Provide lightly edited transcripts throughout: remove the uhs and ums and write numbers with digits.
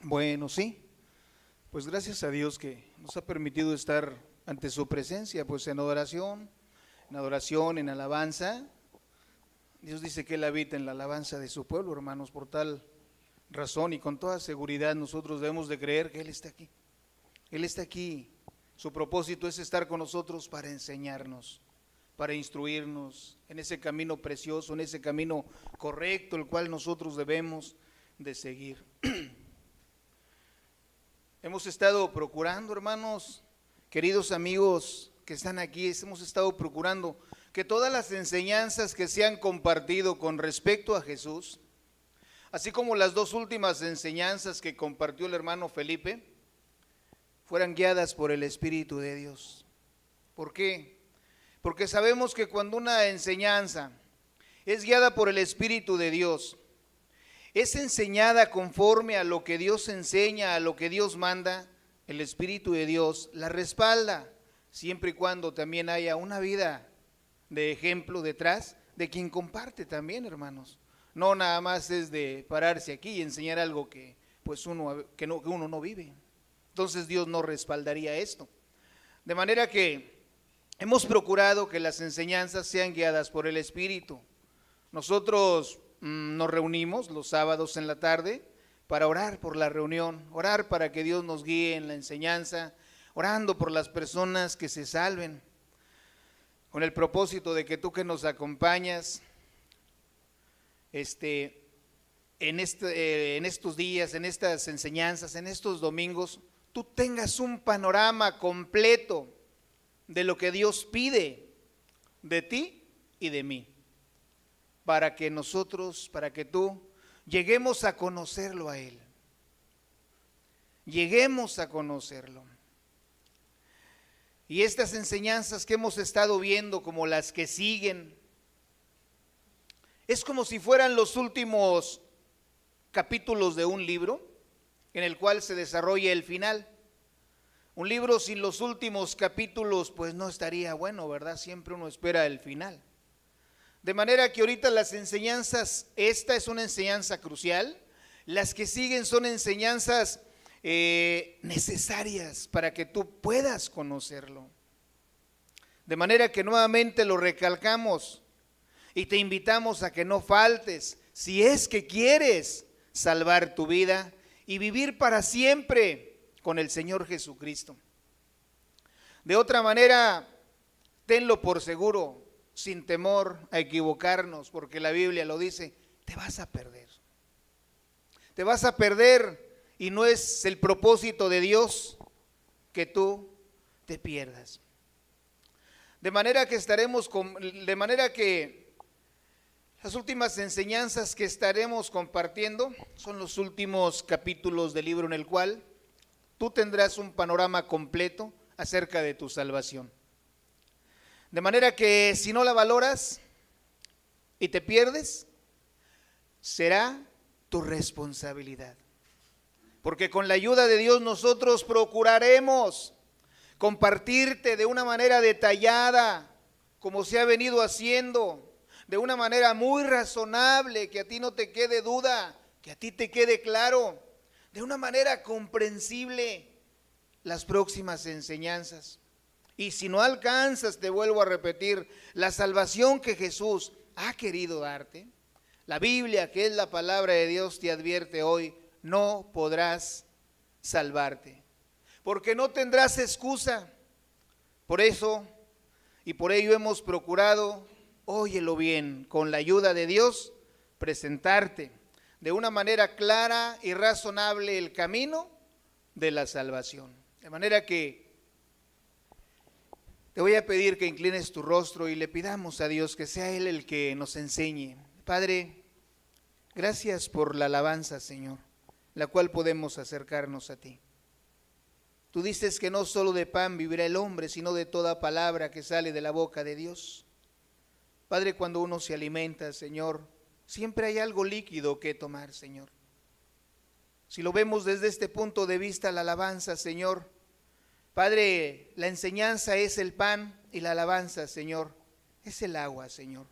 Bueno, sí, pues gracias a Dios que nos ha permitido estar ante su presencia, pues en alabanza. Dios dice que Él habita en la alabanza de su pueblo, hermanos. Por tal razón y con toda seguridad nosotros debemos de creer que Él está aquí. Él está aquí. Su propósito es estar con nosotros para enseñarnos, para instruirnos en ese camino precioso, en ese camino correcto, el cual nosotros debemos de seguir. Hemos estado procurando, hermanos, queridos amigos que están aquí, hemos estado procurando que todas las enseñanzas que se han compartido con respecto a Jesús, así como las dos últimas enseñanzas que compartió el hermano Felipe, fueran guiadas por el Espíritu de Dios. ¿Por qué? Porque sabemos que cuando una enseñanza es guiada por el Espíritu de Dios, es enseñada conforme a lo que Dios enseña, a lo que Dios manda, el Espíritu de Dios la respalda, siempre y cuando también haya una vida de ejemplo detrás de quien comparte también, hermanos. No nada más es de pararse aquí y enseñar algo que uno no vive. Entonces Dios no respaldaría esto. De manera que hemos procurado que las enseñanzas sean guiadas por el Espíritu. Nosotros nos reunimos los sábados en la tarde para orar por la reunión, orar para que Dios nos guíe en la enseñanza, orando por las personas que se salven, con el propósito de que tú que nos acompañas en estos días, en estas enseñanzas, en estos domingos, tú tengas un panorama completo de lo que Dios pide de ti y de mí, para que tú lleguemos a conocerlo a Él, lleguemos a conocerlo. Y estas enseñanzas que hemos estado viendo, como las que siguen, es como si fueran los últimos capítulos de un libro en el cual se desarrolla el final. Un libro sin los últimos capítulos pues no estaría bueno, ¿verdad? Siempre uno espera el final. De manera que ahorita las enseñanzas, esta es una enseñanza crucial, las que siguen son enseñanzas necesarias para que tú puedas conocerlo. De manera que nuevamente lo recalcamos y te invitamos a que no faltes, si es que quieres salvar tu vida y vivir para siempre con el Señor Jesucristo. De otra manera, tenlo por seguro, sin temor a equivocarnos, porque la Biblia lo dice, te vas a perder. Te vas a perder y no es el propósito de Dios que tú te pierdas. De manera que las últimas enseñanzas que estaremos compartiendo son los últimos capítulos del libro en el cual tú tendrás un panorama completo acerca de tu salvación. De manera que si no la valoras y te pierdes, será tu responsabilidad. Porque con la ayuda de Dios nosotros procuraremos compartirte de una manera detallada, como se ha venido haciendo, de una manera muy razonable, que a ti no te quede duda, que a ti te quede claro, de una manera comprensible las próximas enseñanzas. Y si no alcanzas, te vuelvo a repetir, la salvación que Jesús ha querido darte, la Biblia, que es la palabra de Dios, te advierte hoy, no podrás salvarte, porque no tendrás excusa. Por eso y por ello hemos procurado, óyelo bien, con la ayuda de Dios, presentarte de una manera clara y razonable el camino de la salvación. De manera que te voy a pedir que inclines tu rostro y le pidamos a Dios que sea Él el que nos enseñe. Padre, gracias por la alabanza, Señor, la cual podemos acercarnos a ti. Tú dices que no solo de pan vivirá el hombre, sino de toda palabra que sale de la boca de Dios. Padre, cuando uno se alimenta, Señor, siempre hay algo líquido que tomar, Señor. Si lo vemos desde este punto de vista, la alabanza, Señor, Padre, la enseñanza es el pan y la alabanza, Señor, es el agua, Señor.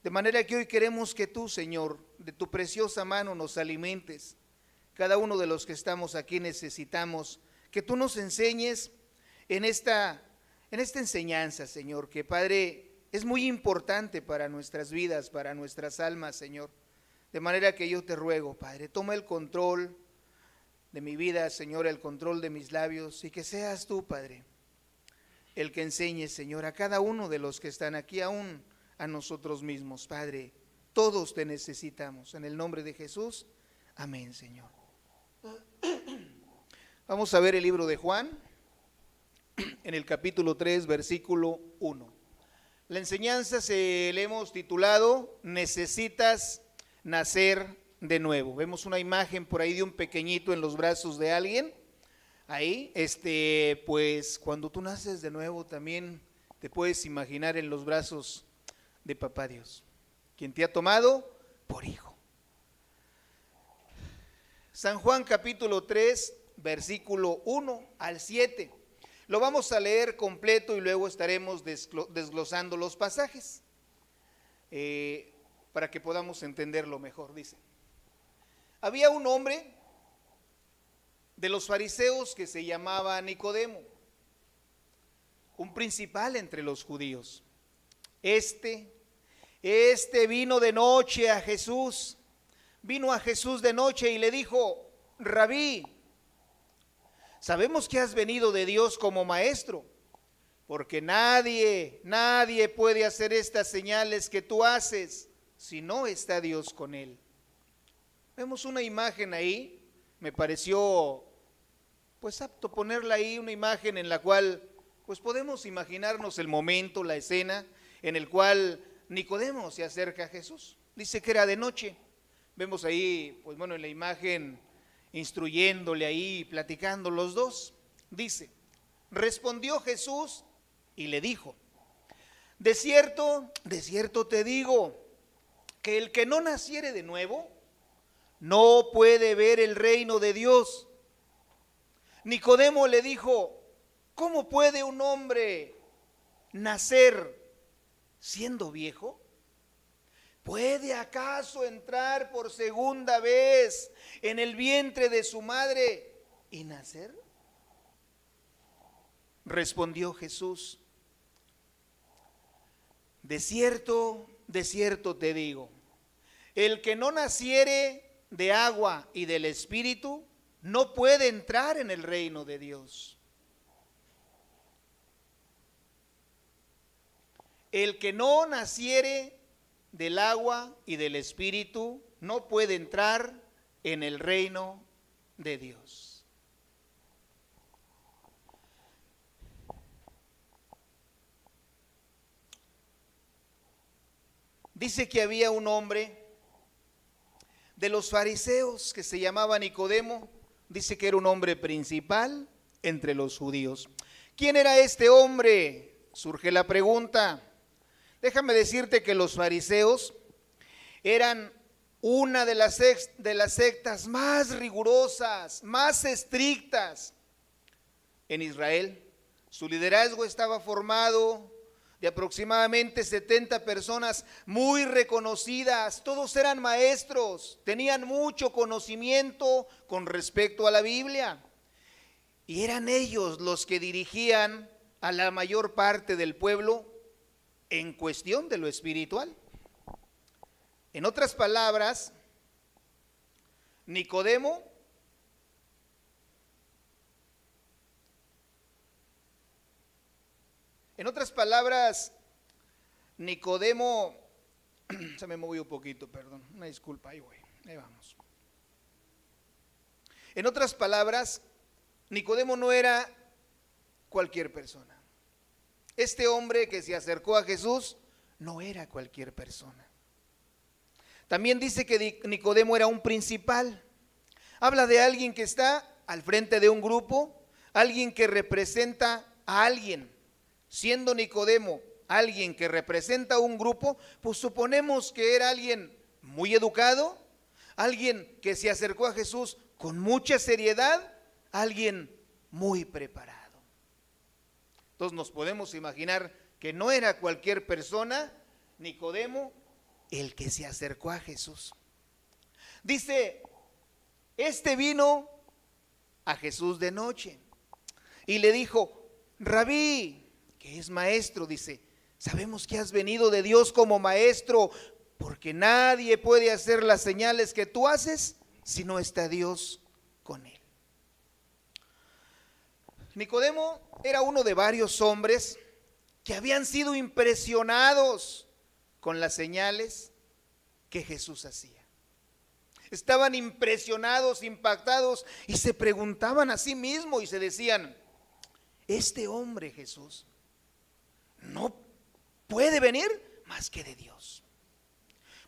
De manera que hoy queremos que tú, Señor, de tu preciosa mano nos alimentes, cada uno de los que estamos aquí necesitamos que tú nos enseñes en esta enseñanza, Señor, que Padre es muy importante para nuestras vidas, para nuestras almas, Señor. De manera que yo te ruego, Padre, toma el control de mi vida, Señor, el control de mis labios, y que seas tú, Padre, el que enseñe, Señor, a cada uno de los que están aquí, aún a nosotros mismos, Padre. Todos te necesitamos. En el nombre de Jesús, amén, Señor. Vamos a ver el libro de Juan, en el capítulo 3, versículo 1. La enseñanza le hemos titulado, Necesitas nacer de nuevo. Vemos una imagen por ahí de un pequeñito en los brazos de alguien. Ahí, pues cuando tú naces de nuevo también te puedes imaginar en los brazos de Papá Dios, quien te ha tomado por hijo. San Juan capítulo 3, versículo 1 al 7. Lo vamos a leer completo y luego estaremos desglosando los pasajes para que podamos entenderlo mejor. Dice, había un hombre de los fariseos que se llamaba Nicodemo, un principal entre los judíos. Este vino de noche a Jesús, vino a Jesús de noche y le dijo, Rabí, sabemos que has venido de Dios como maestro, porque nadie puede hacer estas señales que tú haces si no está Dios con él. Vemos una imagen ahí, me pareció pues apto ponerla ahí, una imagen en la cual pues podemos imaginarnos el momento, la escena en el cual Nicodemo se acerca a Jesús. Dice que era de noche. Vemos ahí, pues bueno, en la imagen instruyéndole ahí, platicando los dos. Dice, respondió Jesús y le dijo, de cierto te digo, que el que no naciere de nuevo, no puede ver el reino de Dios. Nicodemo le dijo, ¿cómo puede un hombre nacer siendo viejo? ¿Puede acaso entrar por segunda vez en el vientre de su madre y nacer? Respondió Jesús, de cierto te digo, el que no naciere de agua y del Espíritu no puede entrar en el reino de Dios. El que no naciere del agua y del Espíritu no puede entrar en el reino de Dios. Dice que había un hombre de los fariseos que se llamaba Nicodemo. Dice que era un hombre principal entre los judíos. ¿Quién era este hombre? Surge la pregunta. Déjame decirte que los fariseos eran una de las sectas más rigurosas, más estrictas en Israel. Su liderazgo estaba formado de aproximadamente 70 personas muy reconocidas. Todos eran maestros, tenían mucho conocimiento con respecto a la Biblia. Y eran ellos los que dirigían a la mayor parte del pueblo en cuestión de lo espiritual. En otras palabras, Nicodemo se me movió un poquito, perdón, una disculpa, ahí vamos. En otras palabras, Nicodemo no era cualquier persona. Este hombre que se acercó a Jesús no era cualquier persona. También dice que Nicodemo era un principal. Habla de alguien que está al frente de un grupo, alguien que representa a alguien. Siendo Nicodemo alguien que representa a un grupo, pues suponemos que era alguien muy educado, alguien que se acercó a Jesús con mucha seriedad, alguien muy preparado. Entonces nos podemos imaginar que no era cualquier persona, Nicodemo, el que se acercó a Jesús. Dice Este vino a Jesús de noche y le dijo: Rabí, que es maestro, dice, sabemos que has venido de Dios como maestro, porque nadie puede hacer las señales que tú haces si no está Dios con él. Nicodemo era uno de varios hombres que habían sido impresionados con las señales que Jesús hacía. Estaban impresionados, impactados, y se preguntaban a sí mismos y se decían: este hombre Jesús no puede venir más que de Dios,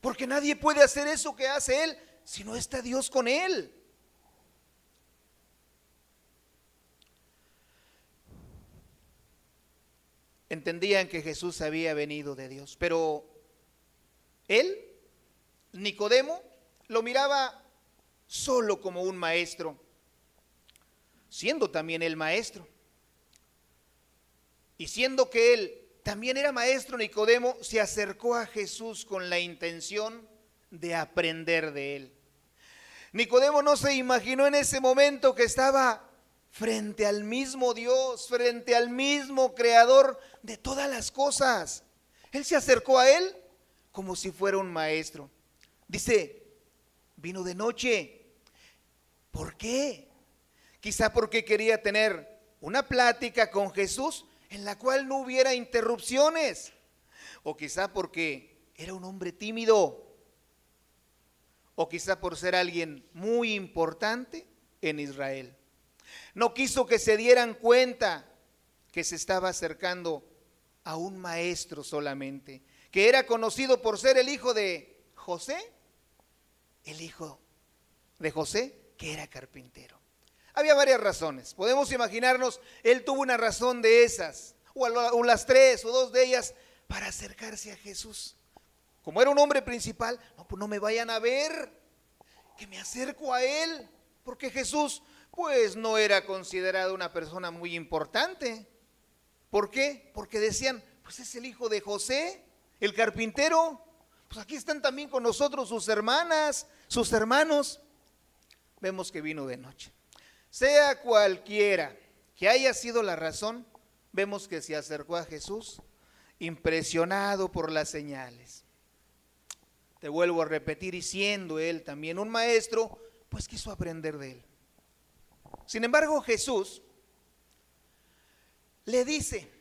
porque nadie puede hacer eso que hace él si no está Dios con él. Entendían que Jesús había venido de Dios, pero él, Nicodemo, lo miraba solo como un maestro, siendo también él maestro. Y siendo que él también era maestro, Nicodemo se acercó a Jesús con la intención de aprender de él. Nicodemo no se imaginó en ese momento que estaba frente al mismo Dios, frente al mismo creador de todas las cosas. Él se acercó a él como si fuera un maestro. Dice: vino de noche. ¿Por qué? Quizá porque quería tener una plática con Jesús en la cual no hubiera interrupciones. O quizá porque era un hombre tímido. O quizá por ser alguien muy importante en Israel. No quiso que se dieran cuenta que se estaba acercando a un maestro solamente, que era conocido por ser el hijo de José, el hijo de José, que era carpintero. Había varias razones. Podemos imaginarnos, él tuvo una razón de esas, o las tres o dos de ellas, para acercarse a Jesús. Como era un hombre principal, no, pues no me vayan a ver, que me acerco a él, porque Jesús pues no era considerado una persona muy importante. ¿Por qué? Porque decían: pues es el hijo de José, el carpintero. Pues aquí están también con nosotros sus hermanas, sus hermanos. Vemos que vino de noche. Sea cualquiera que haya sido la razón, vemos que se acercó a Jesús impresionado por las señales. Te vuelvo a repetir, y siendo él también un maestro, pues quiso aprender de él. Sin embargo, Jesús le dice: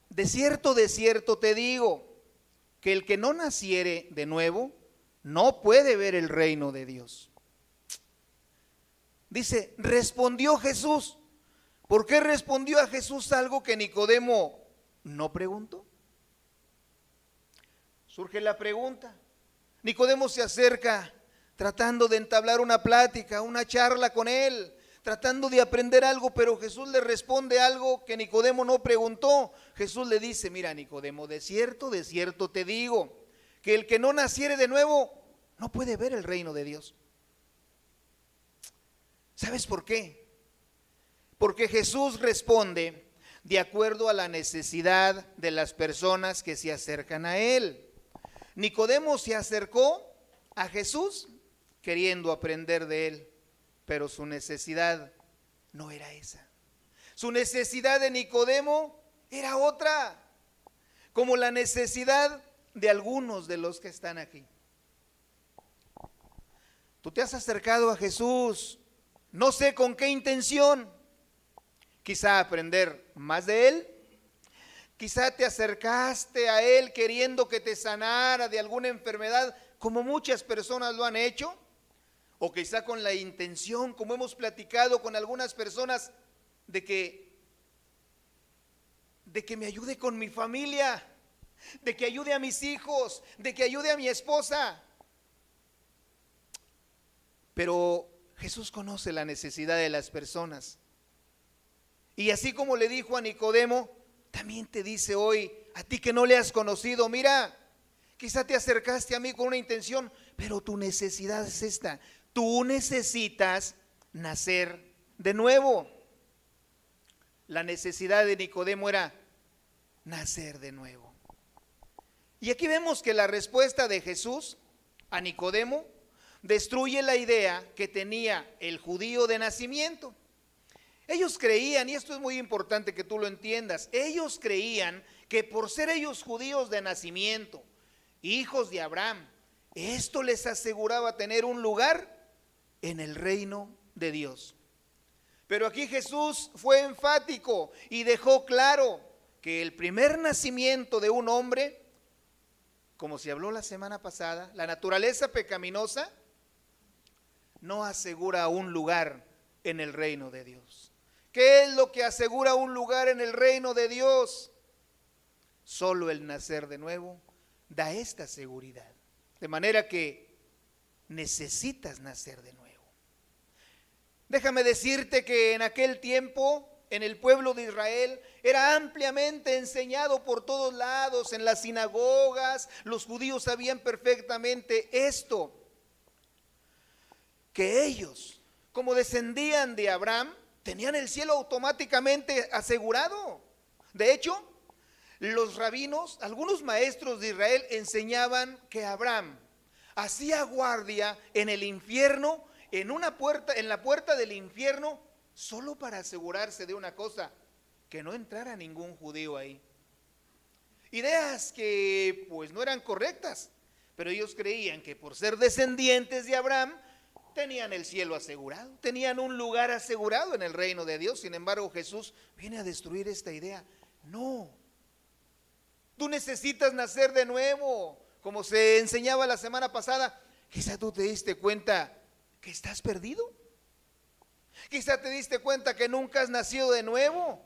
de cierto te digo, que el que no naciere de nuevo, no puede ver el reino de Dios. Dice, respondió Jesús. ¿Por qué respondió a Jesús algo que Nicodemo no preguntó? Surge la pregunta. Nicodemo se acerca tratando de entablar una plática, una charla con él, tratando de aprender algo, pero Jesús le responde algo que Nicodemo no preguntó. Jesús le dice: mira, Nicodemo, de cierto te digo, que el que no naciere de nuevo no puede ver el reino de Dios. ¿Sabes por qué? Porque Jesús responde de acuerdo a la necesidad de las personas que se acercan a él. Nicodemo se acercó a Jesús queriendo aprender de él, pero su necesidad no era esa. Su necesidad de Nicodemo era otra, como la necesidad de algunos de los que están aquí. Tú te has acercado a Jesús, no sé con qué intención, quizá aprender más de él, quizá te acercaste a él queriendo que te sanara de alguna enfermedad, como muchas personas lo han hecho, o quizá con la intención, como hemos platicado con algunas personas, de que me ayude con mi familia, de que ayude a mis hijos, de que ayude a mi esposa. Pero Jesús conoce la necesidad de las personas. Y así como le dijo a Nicodemo, también te dice hoy a ti que no le has conocido: mira, quizá te acercaste a mí con una intención, pero tu necesidad es esta. Tú necesitas nacer de nuevo. La necesidad de Nicodemo era nacer de nuevo. Y aquí vemos que la respuesta de Jesús a Nicodemo destruye la idea que tenía el judío de nacimiento. Ellos creían, y esto es muy importante que tú lo entiendas, ellos creían que por ser ellos judíos de nacimiento, hijos de Abraham, esto les aseguraba tener un lugar en el reino de Dios. Pero aquí Jesús fue enfático y dejó claro que el primer nacimiento de un hombre, como se habló la semana pasada, la naturaleza pecaminosa, no asegura un lugar en el reino de Dios. ¿Qué es lo que asegura un lugar en el reino de Dios? Solo el nacer de nuevo da esta seguridad. De manera que necesitas nacer de nuevo. Déjame decirte que en aquel tiempo, en el pueblo de Israel, era ampliamente enseñado por todos lados, en las sinagogas, los judíos sabían perfectamente esto, que ellos, como descendían de Abraham, tenían el cielo automáticamente asegurado. De hecho, los rabinos, algunos maestros de Israel enseñaban que Abraham hacía guardia en el infierno, en la puerta del infierno, solo para asegurarse de una cosa, que no entrara ningún judío ahí. Ideas que pues no eran correctas, pero ellos creían que por ser descendientes de Abraham, tenían el cielo asegurado, tenían un lugar asegurado en el reino de Dios. Sin embargo, Jesús viene a destruir esta idea. No, tú necesitas nacer de nuevo, como se enseñaba la semana pasada. Quizá tú te diste cuenta que estás perdido. Quizá te diste cuenta que nunca has nacido de nuevo.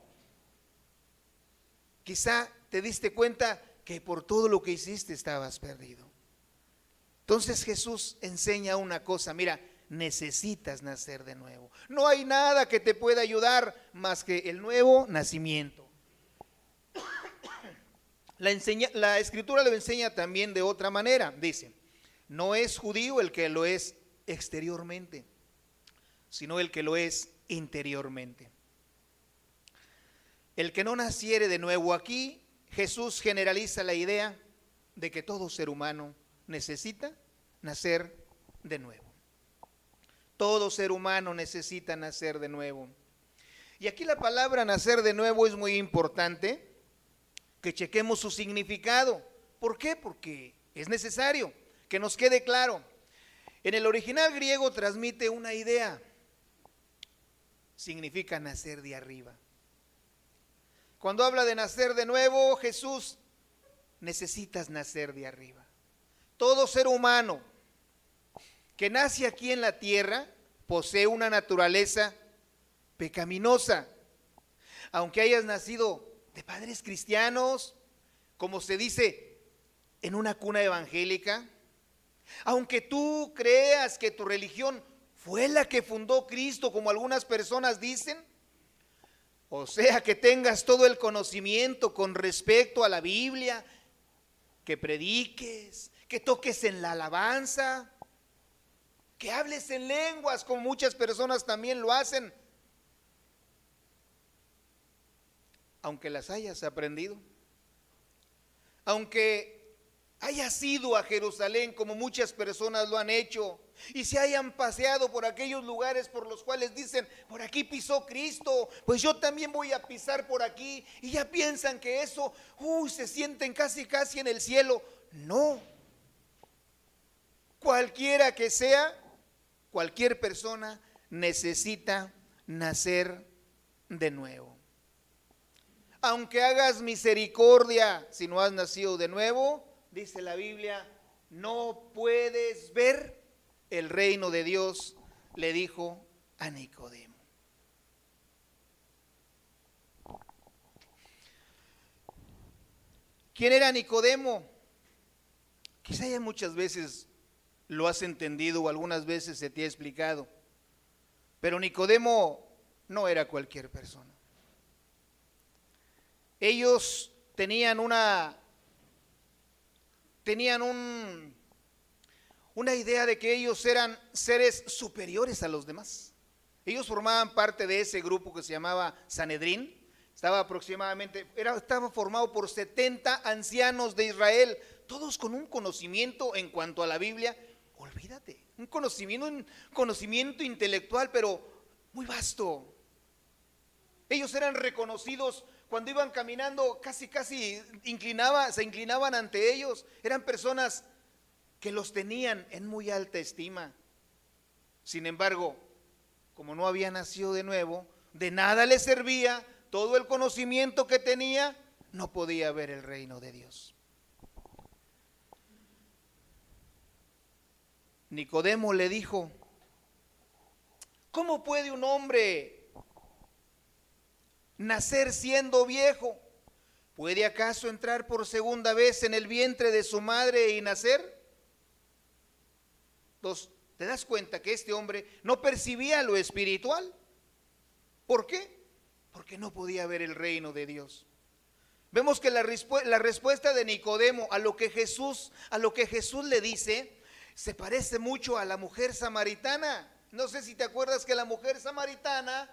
Quizá te diste cuenta que por todo lo que hiciste estabas perdido. Entonces Jesús enseña una cosa, mira, necesitas nacer de nuevo. No hay nada que te pueda ayudar más que el nuevo nacimiento. La Escritura lo enseña también de otra manera. Dice, no es judío el que lo es exteriormente, sino el que lo es interiormente. El que no naciere de nuevo. Aquí Jesús generaliza la idea de que todo ser humano necesita nacer de nuevo. Todo ser humano necesita nacer de nuevo. Y aquí la palabra nacer de nuevo es muy importante que chequemos su significado. ¿Por qué? Porque es necesario que nos quede claro. En el original griego transmite una idea. Significa nacer de arriba. Cuando habla de nacer de nuevo, Jesús, necesitas nacer de arriba. Todo ser humano que nace aquí en la tierra posee una naturaleza pecaminosa. Aunque hayas nacido de padres cristianos, como se dice, en una cuna evangélica, aunque tú creas que tu religión fue la que fundó Cristo, como algunas personas dicen, o sea, que tengas todo el conocimiento con respecto a la Biblia, que prediques, que toques en la alabanza, que hables en lenguas, como muchas personas también lo hacen, aunque las hayas aprendido, aunque hayas ido a Jerusalén como muchas personas lo han hecho, y se hayan paseado por aquellos lugares por los cuales dicen, por aquí pisó Cristo, pues yo también voy a pisar por aquí, y ya piensan que eso, se sienten casi en el cielo. No, cualquiera que sea, cualquier persona necesita nacer de nuevo. Aunque hagas misericordia, si no has nacido de nuevo, dice la Biblia, no puedes ver el reino de Dios, le dijo a Nicodemo. ¿Quién era Nicodemo? Quizá ya muchas veces lo has entendido o algunas veces se te ha explicado, pero Nicodemo no era cualquier persona. Ellos tenían una idea de que ellos eran seres superiores a los demás. Ellos formaban parte de ese grupo que se llamaba Sanedrín, Estaba formado por 70 ancianos de Israel, todos con un conocimiento en cuanto a la Biblia, olvídate, un conocimiento intelectual, pero muy vasto. Ellos eran reconocidos cuando iban caminando, casi se inclinaban ante ellos. Eran personas que los tenían en muy alta estima. Sin embargo, como no había nacido de nuevo, de nada les servía. Todo el conocimiento que tenía, no podía ver el reino de Dios. Nicodemo le dijo: ¿cómo puede un hombre nacer siendo viejo? ¿Puede acaso entrar por segunda vez en el vientre de su madre y nacer? Entonces, ¿te das cuenta que este hombre no percibía lo espiritual? ¿Por qué? Porque no podía ver el reino de Dios. Vemos que la respuesta de Nicodemo a lo que Jesús le dice, se parece mucho a la mujer samaritana. No sé si te acuerdas que la mujer samaritana,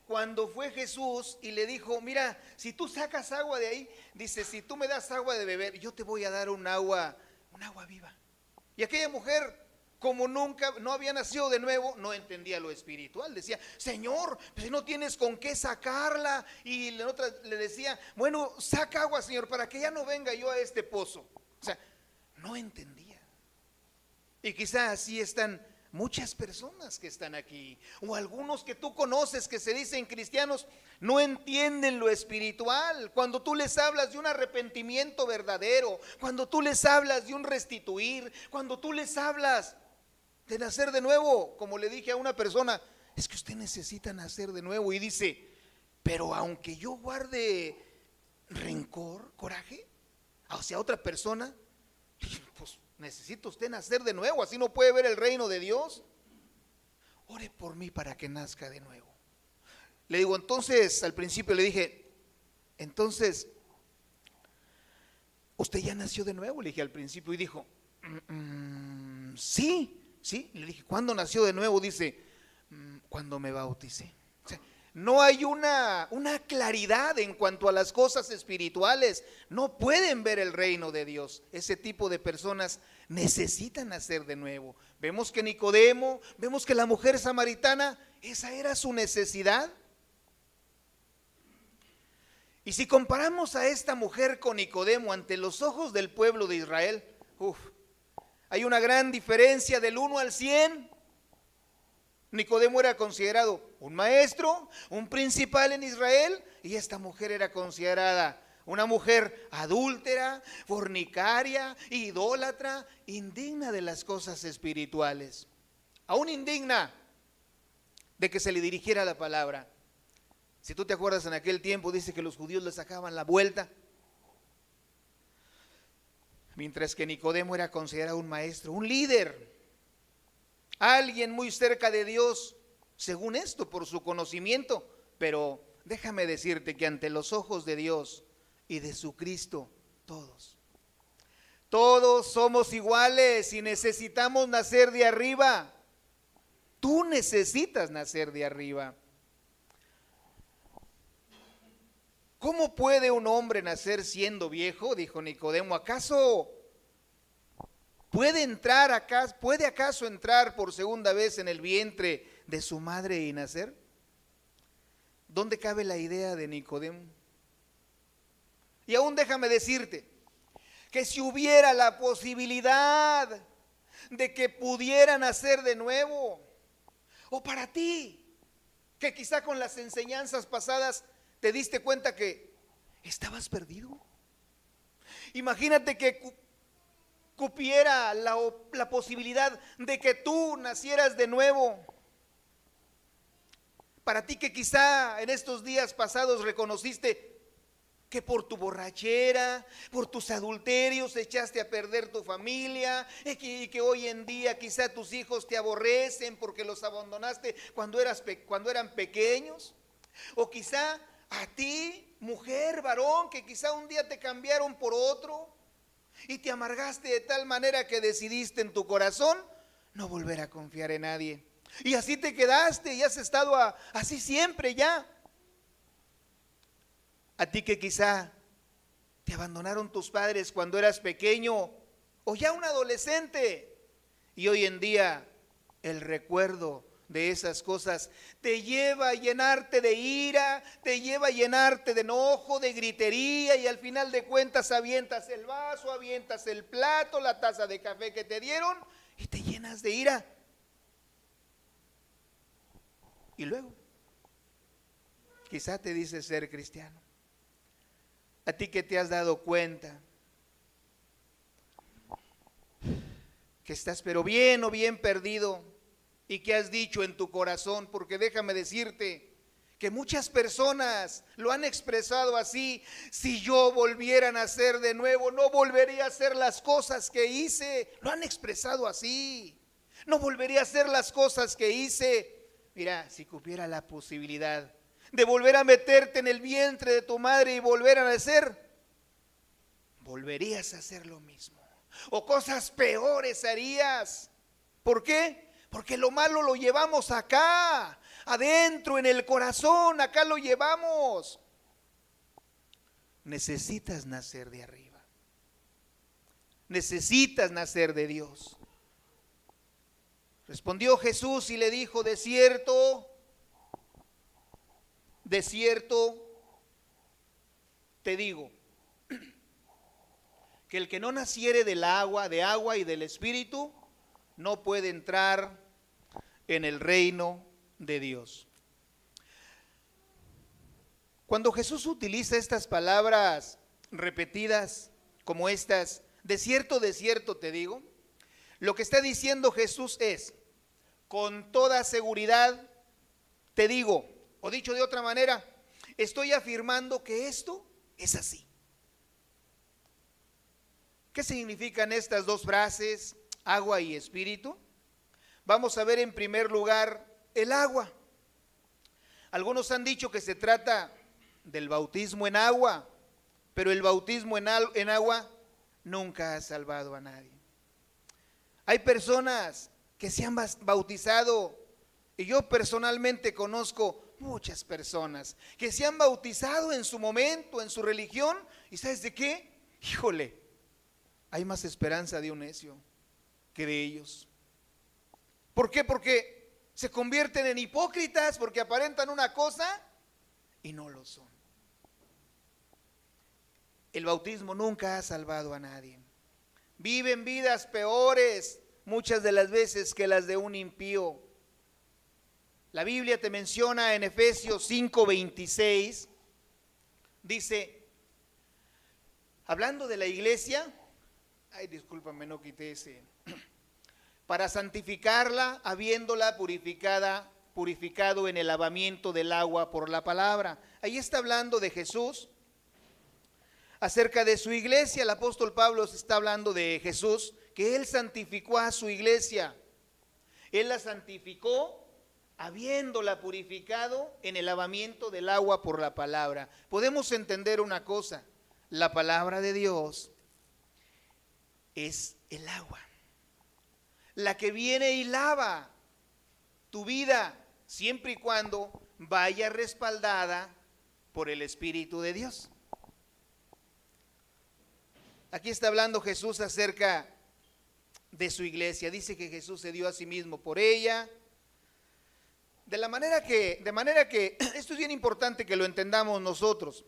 cuando fue Jesús y le dijo: mira, si tú sacas agua de ahí, dice, si tú me das agua de beber, yo te voy a dar un agua viva. Y aquella mujer, como nunca, no había nacido de nuevo, no entendía lo espiritual. Decía: Señor, pues no tienes con qué sacarla. Y la otra le decía: bueno, saca agua, Señor, para que ya no venga yo a este pozo. O sea, no entendía. Y quizás así están muchas personas que están aquí, o algunos que tú conoces que se dicen cristianos, no entienden lo espiritual. Cuando tú les hablas de un arrepentimiento verdadero, cuando tú les hablas de un restituir, cuando tú les hablas de nacer de nuevo, como le dije a una persona: es que usted necesita nacer de nuevo. Y dice: pero aunque yo guarde rencor, coraje hacia otra persona, pues necesita usted nacer de nuevo, así no puede ver el reino de Dios. Ore por mí para que nazca de nuevo. Le digo, entonces, al principio le dije: entonces, ¿usted ya nació de nuevo? Le dije al principio, y dijo: sí. Le dije: ¿cuándo nació de nuevo? Dice: cuando me bauticé. O sea, no hay una claridad en cuanto a las cosas espirituales. No pueden ver el reino de Dios. Ese tipo de personas necesitan nacer de nuevo. Vemos que Nicodemo, vemos que la mujer samaritana, esa era su necesidad. Y si comparamos a esta mujer con Nicodemo ante los ojos del pueblo de Israel, hay una gran diferencia del 1 al 100. Nicodemo era considerado un maestro, un principal en Israel, y esta mujer era considerada una mujer adúltera, fornicaria, idólatra, indigna de las cosas espirituales, aún indigna de que se le dirigiera la palabra. Si tú te acuerdas, en aquel tiempo dice que los judíos le sacaban la vuelta, mientras que Nicodemo era considerado un maestro, un líder, alguien muy cerca de Dios, según esto, por su conocimiento. Pero déjame decirte que ante los ojos de Dios y de su Cristo, todos somos iguales y necesitamos nacer de arriba. Tú necesitas nacer de arriba. ¿Cómo puede un hombre nacer siendo viejo?, dijo Nicodemo. ¿Acaso puede acaso entrar por segunda vez en el vientre de su madre y nacer? ¿Dónde cabe la idea de Nicodemo? Y aún déjame decirte que si hubiera la posibilidad de que pudiera nacer de nuevo, o para ti, que quizá con las enseñanzas pasadas te diste cuenta que estabas perdido. Imagínate que cupiera la posibilidad de que tú nacieras de nuevo. Para ti que quizá en estos días pasados reconociste que por tu borrachera, por tus adulterios echaste a perder tu familia, y que hoy en día quizá tus hijos te aborrecen porque los abandonaste cuando eran pequeños, o quizá a ti, mujer, varón, que quizá un día te cambiaron por otro y te amargaste de tal manera que decidiste en tu corazón no volver a confiar en nadie. Y así te quedaste y has estado así siempre ya. A ti que quizá te abandonaron tus padres cuando eras pequeño o ya un adolescente, y hoy en día el recuerdo de esas cosas te lleva a llenarte de ira, te lleva a llenarte de enojo, de gritería, y al final de cuentas avientas el vaso, avientas el plato, la taza de café que te dieron y te llenas de ira. Y luego, quizá te dices ser cristiano. A ti que te has dado cuenta que estás pero bien o bien perdido, y que has dicho en tu corazón, porque déjame decirte que muchas personas lo han expresado así: si yo volviera a nacer de nuevo, no volvería a hacer las cosas que hice. Lo han expresado así: no volvería a hacer las cosas que hice. Mira, si hubiera la posibilidad de volver a meterte en el vientre de tu madre y volver a nacer, volverías a hacer lo mismo, o cosas peores harías. ¿Por qué? Porque lo malo lo llevamos acá, adentro, en el corazón, acá lo llevamos. Necesitas nacer de arriba. Necesitas nacer de Dios. Respondió Jesús y le dijo: de cierto, te digo, que el que no naciere del agua, de agua y del Espíritu, no puede entrar en el reino de Dios. Cuando Jesús utiliza estas palabras repetidas como estas, de cierto te digo, lo que está diciendo Jesús es: con toda seguridad te digo, o dicho de otra manera, estoy afirmando que esto es así. ¿Qué significan estas dos frases, agua y espíritu? Vamos a ver en primer lugar el agua. Algunos han dicho que se trata del bautismo en agua, pero el bautismo en agua nunca ha salvado a nadie. Hay personas que se han bautizado, y yo personalmente conozco muchas personas que se han bautizado en su momento, en su religión, y ¿sabes de qué? Híjole, hay más esperanza de un necio que de ellos. ¿Por qué? Porque se convierten en hipócritas, porque aparentan una cosa y no lo son. El bautismo nunca ha salvado a nadie. Viven vidas peores muchas de las veces que las de un impío. La Biblia te menciona en Efesios 5:26, dice, hablando de la iglesia, ay, discúlpame, no quité ese, para santificarla, habiéndola purificado en el lavamiento del agua por la palabra. Ahí está hablando de Jesús. Acerca de su iglesia, el apóstol Pablo está hablando de Jesús, que él santificó a su iglesia. Él la santificó habiéndola purificado en el lavamiento del agua por la palabra. Podemos entender una cosa: la palabra de Dios es el agua, la que viene y lava tu vida, siempre y cuando vaya respaldada por el Espíritu de Dios. Aquí está hablando Jesús acerca de su iglesia. Dice que Jesús se dio a sí mismo por ella. De manera que esto es bien importante que lo entendamos nosotros.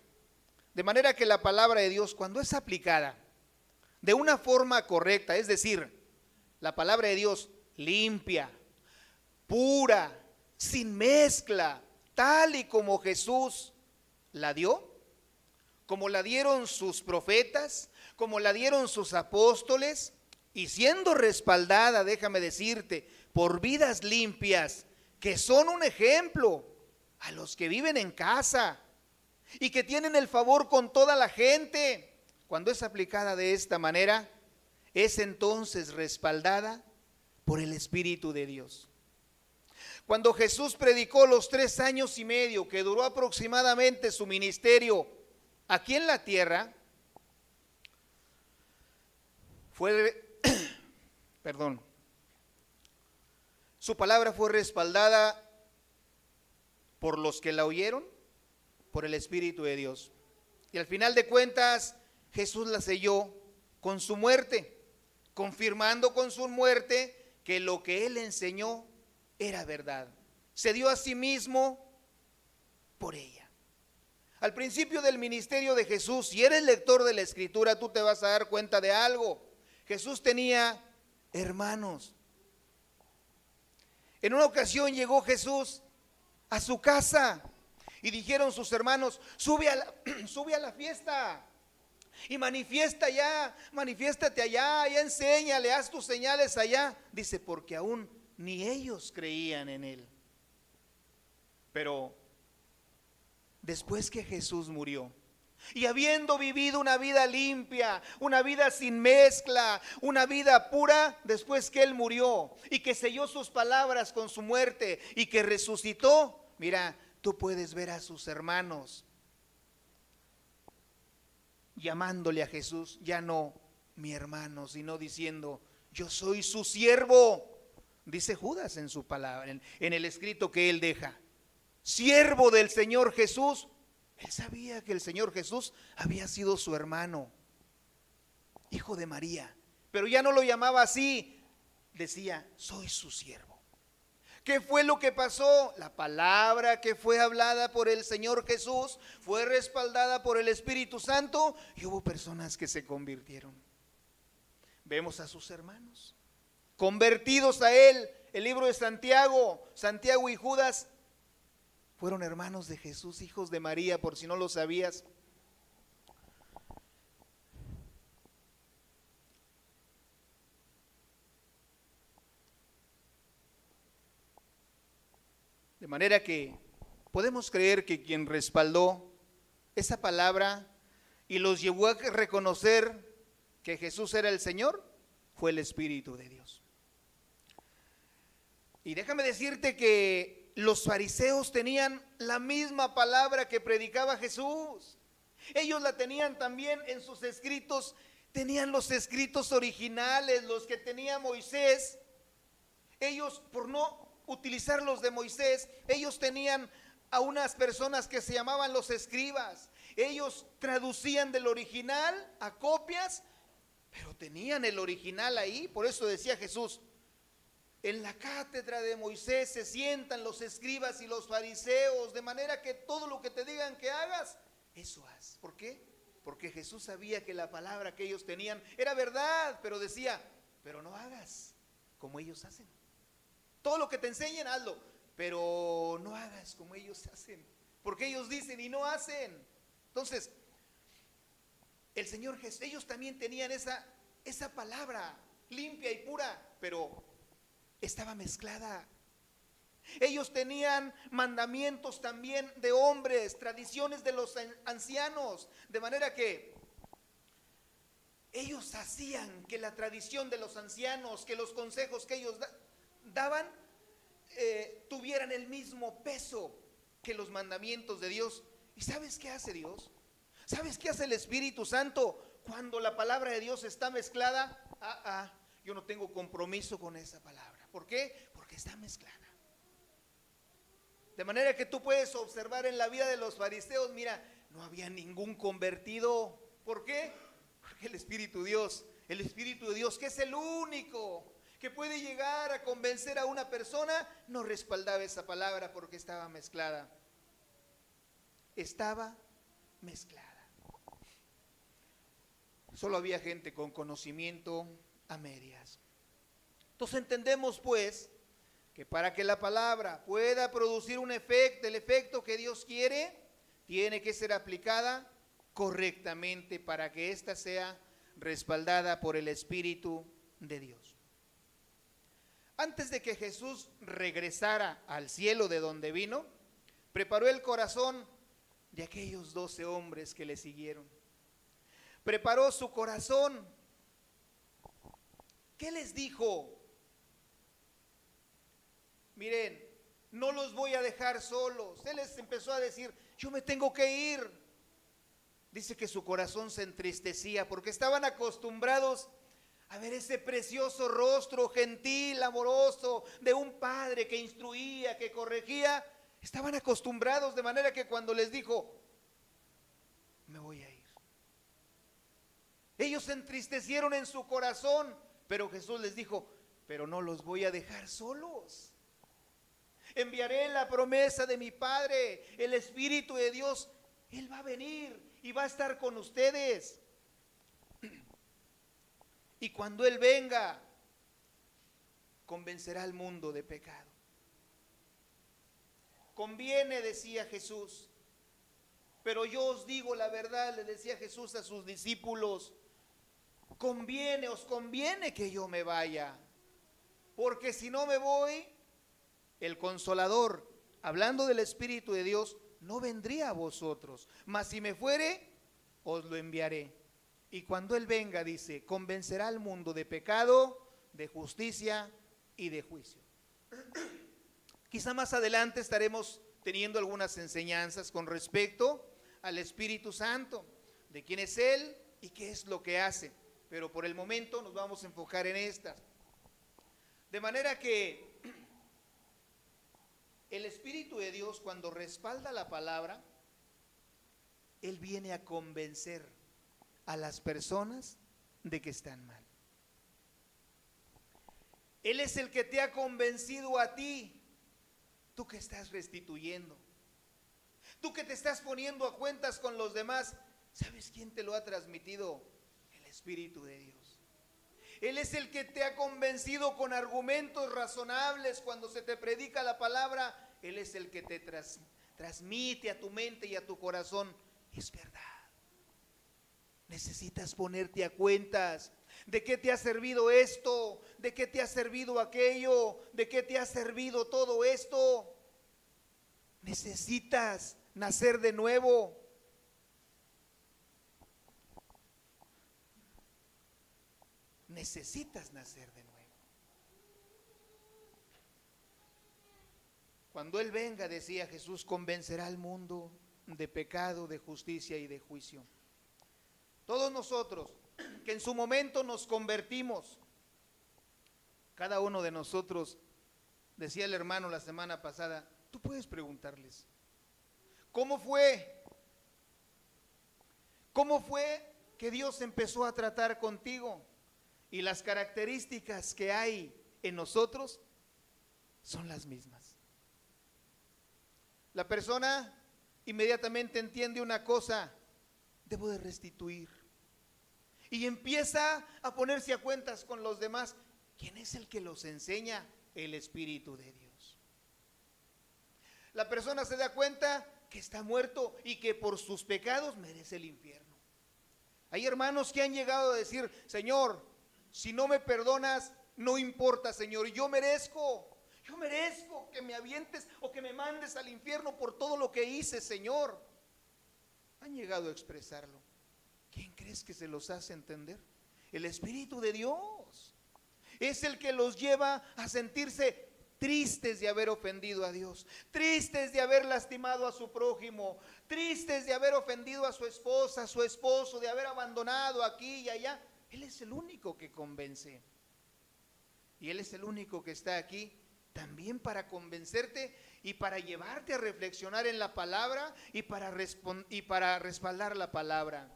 De manera que la palabra de Dios, cuando es aplicada de una forma correcta, es decir, la palabra de Dios limpia, pura, sin mezcla, tal y como Jesús la dio, como la dieron sus profetas, como la dieron sus apóstoles, y siendo respaldada, déjame decirte, por vidas limpias, que son un ejemplo a los que viven en casa y que tienen el favor con toda la gente. Cuando es aplicada de esta manera, es entonces respaldada por el Espíritu de Dios. Cuando Jesús predicó los 3 años y medio que duró aproximadamente su ministerio aquí en la tierra, su palabra fue respaldada por los que la oyeron, por el Espíritu de Dios. Y al final de cuentas, Jesús la selló con su muerte, confirmando con su muerte que lo que él enseñó era verdad. Se dio a sí mismo por ella. Al principio del ministerio de Jesús, si eres lector de la Escritura, tú te vas a dar cuenta de algo. Jesús tenía hermanos. En una ocasión llegó Jesús a su casa y dijeron sus hermanos: sube a la fiesta y manifiéstate allá, y enséñale, haz tus señales allá. Dice, porque aún ni ellos creían en él. Pero después que Jesús murió, y habiendo vivido una vida limpia, una vida sin mezcla, una vida pura, después que él murió y que selló sus palabras con su muerte y que resucitó, mira, tú puedes ver a sus hermanos llamándole a Jesús, ya no mi hermano, sino diciendo, yo soy su siervo. Dice Judas en su palabra, en el escrito que él deja, siervo del Señor Jesús. Él sabía que el Señor Jesús había sido su hermano, hijo de María, pero ya no lo llamaba así, decía, soy su siervo. ¿Qué fue lo que pasó? La palabra que fue hablada por el Señor Jesús fue respaldada por el Espíritu Santo y hubo personas que se convirtieron. Vemos a sus hermanos convertidos a él. El libro de Santiago y Judas fueron hermanos de Jesús, hijos de María, por si no lo sabías. De manera que podemos creer que quien respaldó esa palabra y los llevó a reconocer que Jesús era el Señor fue el Espíritu de Dios. Y déjame decirte que los fariseos tenían la misma palabra que predicaba Jesús. Ellos la tenían también en sus escritos, tenían los escritos originales, los que tenía Moisés. Ellos, por no utilizar los de Moisés, ellos tenían a unas personas que se llamaban los escribas. Ellos traducían del original a copias, pero tenían el original ahí. Por eso decía Jesús, en la cátedra de Moisés se sientan los escribas y los fariseos, de manera que todo lo que te digan que hagas, eso haz. ¿Por qué? Porque Jesús sabía que la palabra que ellos tenían era verdad, pero decía, pero no hagas como ellos hacen. Todo lo que te enseñen, hazlo, pero no hagas como ellos hacen, porque ellos dicen y no hacen. Entonces, el Señor Jesús, ellos también tenían esa palabra limpia y pura, pero estaba mezclada. Ellos tenían mandamientos también de hombres, tradiciones de los ancianos, de manera que ellos hacían que la tradición de los ancianos, que los consejos que ellos daban, tuvieran el mismo peso que los mandamientos de Dios. ¿Y sabes qué hace Dios? ¿Sabes qué hace el Espíritu Santo cuando la palabra de Dios está mezclada? Yo no tengo compromiso con esa palabra. ¿Por qué? Porque está mezclada. De manera que tú puedes observar en la vida de los fariseos, mira, no había ningún convertido. ¿Por qué? Porque el Espíritu de Dios, que es el único que puede llegar a convencer a una persona, no respaldaba esa palabra porque estaba mezclada. Estaba mezclada. Solo había gente con conocimiento a medias. Entonces entendemos pues que para que la palabra pueda producir un efecto, el efecto que Dios quiere, tiene que ser aplicada correctamente para que ésta sea respaldada por el Espíritu de Dios. Antes de que Jesús regresara al cielo de donde vino, preparó el corazón de aquellos 12 hombres que le siguieron. Preparó su corazón. ¿Qué les dijo? Miren, no los voy a dejar solos. Él les empezó a decir, yo me tengo que ir. Dice que su corazón se entristecía porque estaban acostumbrados a ver ese precioso rostro gentil, amoroso de un padre que instruía, que corregía. Estaban acostumbrados, de manera que cuando les dijo, me voy a ir, Ellos se entristecieron en su corazón, pero Jesús les dijo, pero no los voy a dejar solos. Enviaré la promesa de mi Padre, el Espíritu de Dios. Él va a venir y va a estar con ustedes. Y cuando Él venga, convencerá al mundo de pecado. Conviene, decía Jesús, pero yo os digo la verdad, le decía Jesús a sus discípulos, os conviene que yo me vaya, porque si no me voy, el Consolador, hablando del Espíritu de Dios, no vendría a vosotros, mas si me fuere, os lo enviaré. Y cuando Él venga, dice, convencerá al mundo de pecado, de justicia y de juicio. Quizá más adelante estaremos teniendo algunas enseñanzas con respecto al Espíritu Santo, de quién es Él y qué es lo que hace. Pero por el momento nos vamos a enfocar en estas. De manera que el Espíritu de Dios, cuando respalda la palabra, Él viene a convencer a las personas de que están mal. Él es el que te ha convencido a ti, tú que estás restituyendo, tú que te estás poniendo a cuentas con los demás. ¿Sabes quién te lo ha transmitido? El Espíritu de Dios. Él es el que te ha convencido con argumentos razonables cuando se te predica la palabra. Él es el que te transmite a tu mente y a tu corazón, es verdad. Necesitas ponerte a cuentas. ¿De qué te ha servido esto? ¿De qué te ha servido aquello? ¿De qué te ha servido todo esto? Necesitas nacer de nuevo. Necesitas nacer de nuevo. Cuando Él venga, decía Jesús, convencerá al mundo de pecado, de justicia y de juicio. Todos nosotros que en su momento nos convertimos, cada uno de nosotros, decía el hermano la semana pasada, tú puedes preguntarles, ¿cómo fue? ¿Cómo fue que Dios empezó a tratar contigo? Y las características que hay en nosotros son las mismas. La persona inmediatamente entiende una cosa, debo de restituir. Y empieza a ponerse a cuentas con los demás. ¿Quién es el que los enseña? El Espíritu de Dios. La persona se da cuenta que está muerto y que por sus pecados merece el infierno. Hay hermanos que han llegado a decir, Señor, si no me perdonas, no importa, Señor, yo merezco que me avientes o que me mandes al infierno por todo lo que hice, Señor. Han llegado a expresarlo. ¿Quién crees que se los hace entender? El Espíritu de Dios. Es el que los lleva a sentirse tristes de haber ofendido a Dios, tristes de haber lastimado a su prójimo, tristes de haber ofendido a su esposa, a su esposo, de haber abandonado aquí y allá. Él es el único que convence. Y Él es el único que está aquí también para convencerte y para llevarte a reflexionar en la palabra y para respaldar la palabra.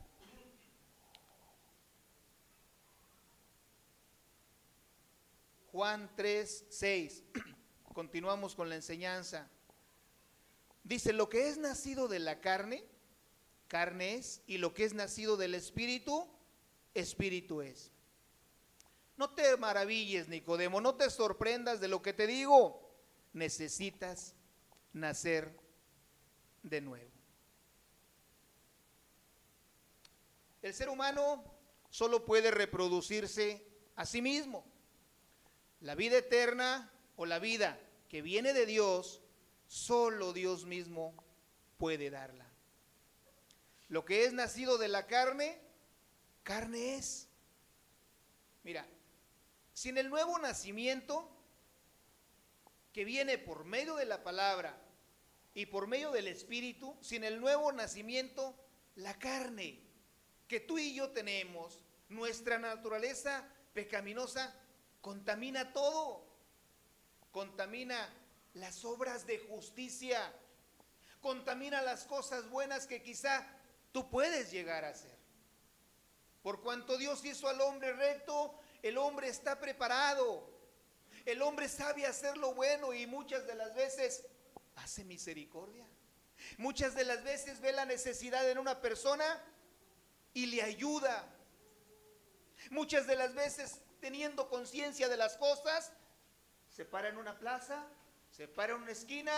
Juan 3:6. Continuamos con la enseñanza. Dice, lo que es nacido de la carne, carne es, y lo que es nacido del Espíritu, Espíritu es. No te maravilles, Nicodemo, no te sorprendas de lo que te digo. Necesitas nacer de nuevo. El ser humano solo puede reproducirse a sí mismo. La vida eterna o la vida que viene de Dios, solo Dios mismo puede darla. Lo que es nacido de la carne, carne es. Mira, sin el nuevo nacimiento que viene por medio de la palabra y por medio del Espíritu, sin el nuevo nacimiento, la carne que tú y yo tenemos, nuestra naturaleza pecaminosa, contamina todo. Contamina las obras de justicia, contamina las cosas buenas que quizá tú puedes llegar a hacer. Por cuanto Dios hizo al hombre recto, el hombre está preparado. El hombre sabe hacer lo bueno y muchas de las veces hace misericordia. Muchas de las veces ve la necesidad en una persona y le ayuda. Muchas de las veces, teniendo conciencia de las cosas, se para en una plaza, se para en una esquina,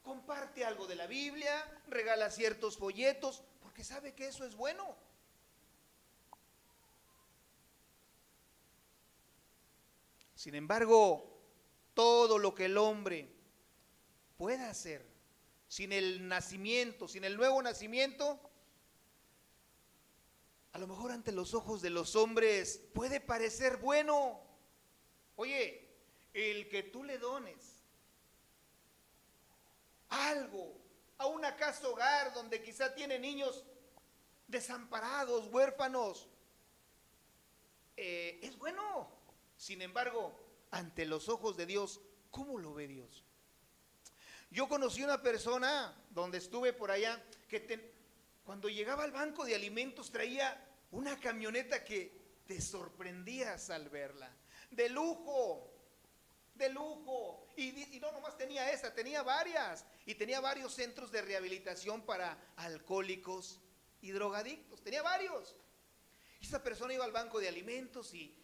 comparte algo de la Biblia, regala ciertos folletos, porque sabe que eso es bueno. Sin embargo, todo lo que el hombre pueda hacer sin el nacimiento, sin el nuevo nacimiento, a lo mejor ante los ojos de los hombres puede parecer bueno. Oye, el que tú le dones algo a una casa hogar donde quizá tiene niños desamparados, huérfanos, es bueno. Sin embargo, ante los ojos de Dios, ¿cómo lo ve Dios? Yo conocí una persona donde estuve por allá que cuando llegaba al banco de alimentos traía una camioneta que te sorprendías al verla. De lujo, de lujo. Y no nomás tenía esa, tenía varias. Y tenía varios centros de rehabilitación para alcohólicos y drogadictos. Tenía varios. Y esa persona iba al banco de alimentos y,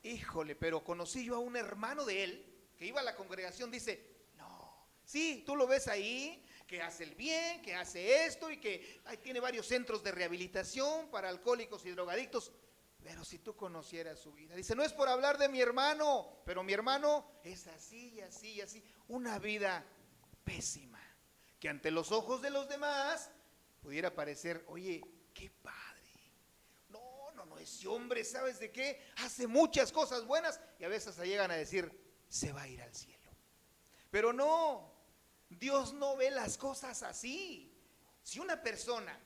híjole, pero conocí yo a un hermano de él que iba a la congregación, dice, no, sí, tú lo ves ahí, que hace el bien, que hace esto y que ahí tiene varios centros de rehabilitación para alcohólicos y drogadictos. Pero si tú conocieras su vida, dice, no es por hablar de mi hermano, pero mi hermano es así y así y así, una vida pésima, que ante los ojos de los demás pudiera parecer, oye, qué padre. No, ese hombre, ¿sabes de qué? Hace muchas cosas buenas y a veces se llegan a decir, se va a ir al cielo. Pero no, Dios no ve las cosas así. Si una persona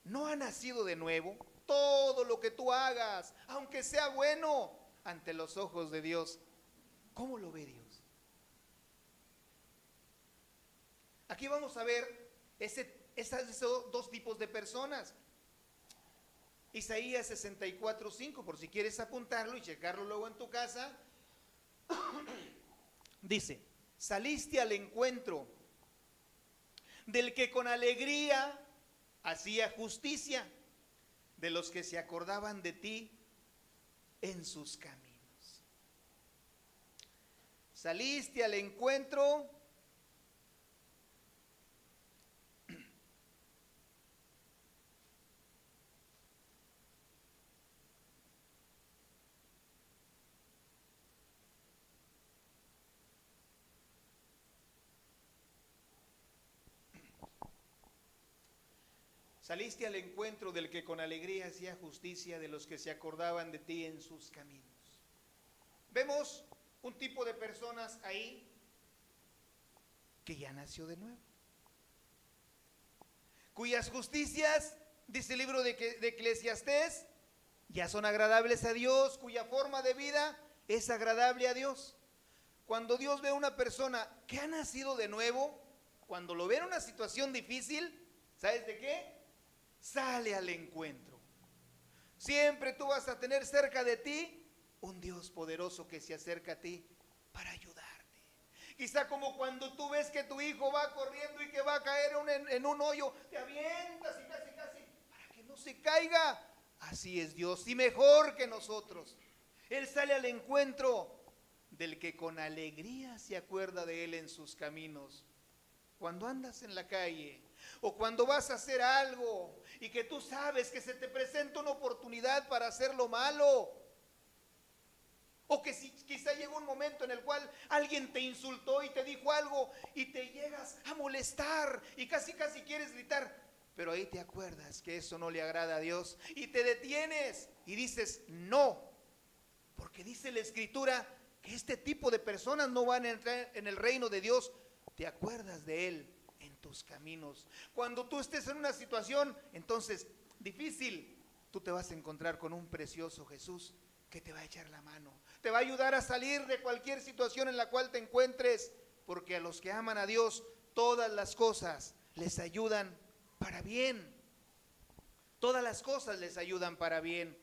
no ha nacido de nuevo, todo lo que tú hagas, aunque sea bueno, ante los ojos de Dios, ¿cómo lo ve Dios? Aquí vamos a ver esos dos tipos de personas. Isaías 64:5, por si quieres apuntarlo y checarlo luego en tu casa, dice, saliste al encuentro del que con alegría hacía justicia, de los que se acordaban de ti en sus caminos. Saliste al encuentro saliste al encuentro del que con alegría hacía justicia, de los que se acordaban de ti en sus caminos. Vemos un tipo de personas ahí que ya nació de nuevo, cuyas justicias, dice el libro de Eclesiastés, ya son agradables a Dios, cuya forma de vida es agradable a Dios. Cuando Dios ve a una persona que ha nacido de nuevo, cuando lo ve en una situación difícil, ¿sabes de qué? Sale al encuentro. Siempre tú vas a tener cerca de ti un Dios poderoso que se acerca a ti para ayudarte. Quizá como cuando tú ves que tu hijo va corriendo y que va a caer en un hoyo, te avientas y casi para que no se caiga. Así es Dios, y mejor que nosotros. Él sale al encuentro del que con alegría se acuerda de él en sus caminos. Cuando andas en la calle o cuando vas a hacer algo y que tú sabes que se te presenta una oportunidad para hacer lo malo, o que quizá llegó un momento en el cual alguien te insultó y te dijo algo y te llegas a molestar y casi quieres gritar, pero ahí te acuerdas que eso no le agrada a Dios y te detienes y dices no, porque dice la Escritura que este tipo de personas no van a entrar en el reino de Dios. Te acuerdas de Él en tus caminos. Cuando tú estés en una situación, entonces, difícil, tú te vas a encontrar con un precioso Jesús que te va a echar la mano. Te va a ayudar a salir de cualquier situación en la cual te encuentres, porque a los que aman a Dios, todas las cosas les ayudan para bien. Todas las cosas les ayudan para bien.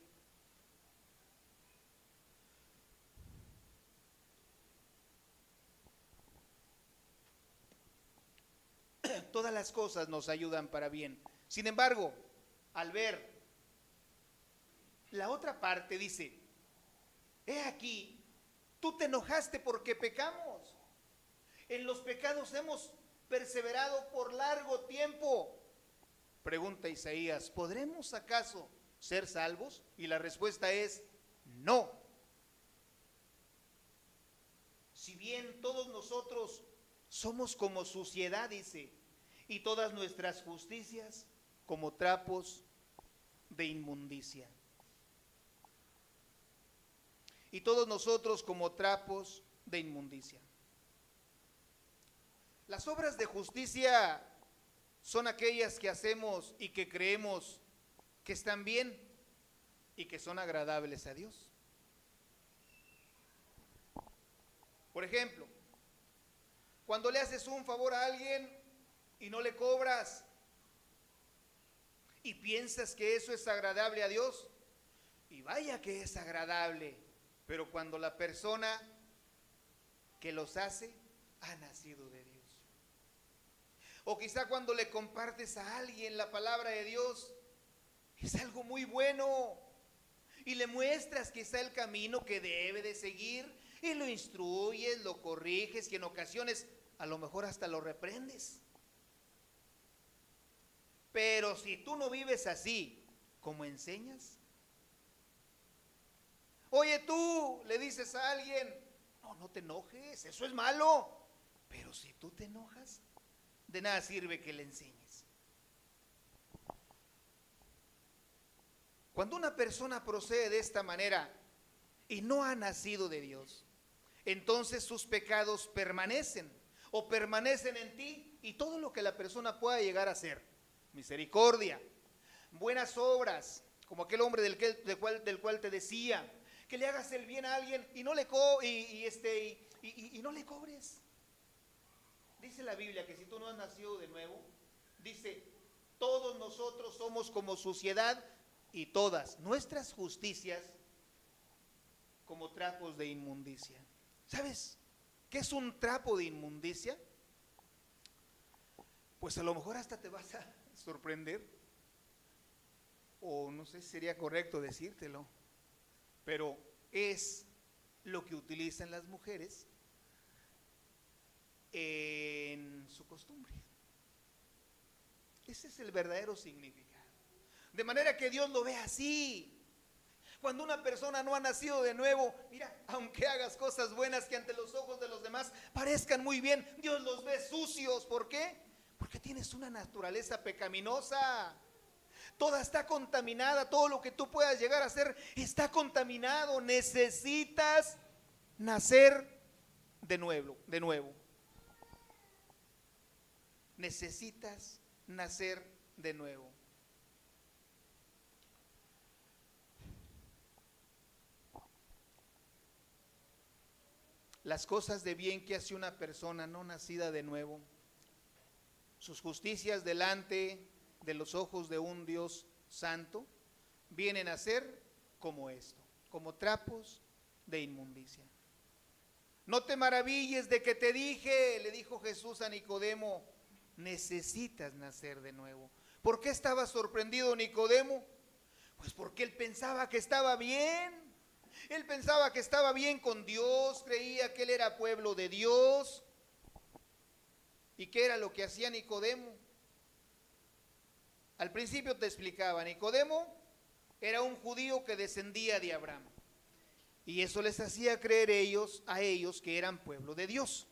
Todas las cosas nos ayudan para bien. Sin embargo, al ver la otra parte, dice, he aquí, tú te enojaste porque pecamos. En los pecados hemos perseverado por largo tiempo. Pregunta Isaías, ¿podremos acaso ser salvos? Y la respuesta es no. Si bien todos nosotros somos como suciedad, dice, y todas nuestras justicias como trapos de inmundicia. Y todos nosotros como trapos de inmundicia. Las obras de justicia son aquellas que hacemos y que creemos que están bien y que son agradables a Dios. Por ejemplo, cuando le haces un favor a alguien y no le cobras y piensas que eso es agradable a Dios, y vaya que es agradable, pero cuando la persona que los hace ha nacido de Dios. O quizá cuando le compartes a alguien la palabra de Dios, es algo muy bueno, y le muestras quizá el camino que debe de seguir, y lo instruyes, lo corriges, y en ocasiones a lo mejor hasta lo reprendes. Pero si tú no vives así, como enseñas, oye, tú le dices a alguien, no te enojes, eso es malo. Pero si tú te enojas, de nada sirve que le enseñes. Cuando una persona procede de esta manera y no ha nacido de Dios, entonces sus pecados permanecen o permanecen en ti, y todo lo que la persona pueda llegar a hacer, misericordia, buenas obras, como aquel hombre del cual te decía, que le hagas el bien a alguien y no le no le cobres. Dice la Biblia que si tú no has nacido de nuevo, dice, todos nosotros somos como suciedad y todas nuestras justicias como trapos de inmundicia. ¿Sabes qué es un trapo de inmundicia? Pues a lo mejor hasta te vas a sorprender, o no sé si sería correcto decírtelo, pero es lo que utilizan las mujeres en su costumbre. Ese es el verdadero significado. De manera que Dios lo ve así. Cuando una persona no ha nacido de nuevo, mira, aunque hagas cosas buenas que ante los ojos de los demás parezcan muy bien, Dios los ve sucios. ¿Por qué? Porque tienes una naturaleza pecaminosa. Toda está contaminada, todo lo que tú puedas llegar a hacer está contaminado. Necesitas nacer de nuevo. Necesitas nacer de nuevo. Las cosas de bien que hace una persona no nacida de nuevo, sus justicias delante de los ojos de un Dios santo, vienen a ser como esto, como trapos de inmundicia. No te maravilles de que te dije, le dijo Jesús a Nicodemo, necesitas nacer de nuevo. ¿Por qué estaba sorprendido Nicodemo? Pues porque él pensaba que estaba bien. Él pensaba que estaba bien con Dios, creía que él era pueblo de Dios. ¿Y qué era lo que hacía Nicodemo? Al principio te explicaba, Nicodemo era un judío que descendía de Abraham. Y eso les hacía creer a ellos que eran pueblo de Dios.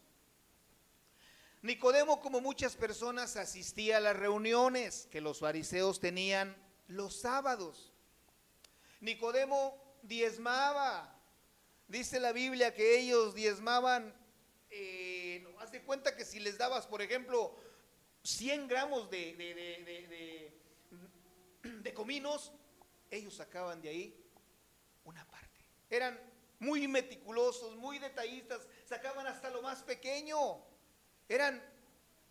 Nicodemo, como muchas personas, asistía a las reuniones que los fariseos tenían los sábados. Nicodemo diezmaba. Dice la Biblia que ellos diezmaban, haz de cuenta que si les dabas, por ejemplo, 100 gramos de cominos, ellos sacaban de ahí una parte. Eran muy meticulosos, muy detallistas, sacaban hasta lo más pequeño. Eran,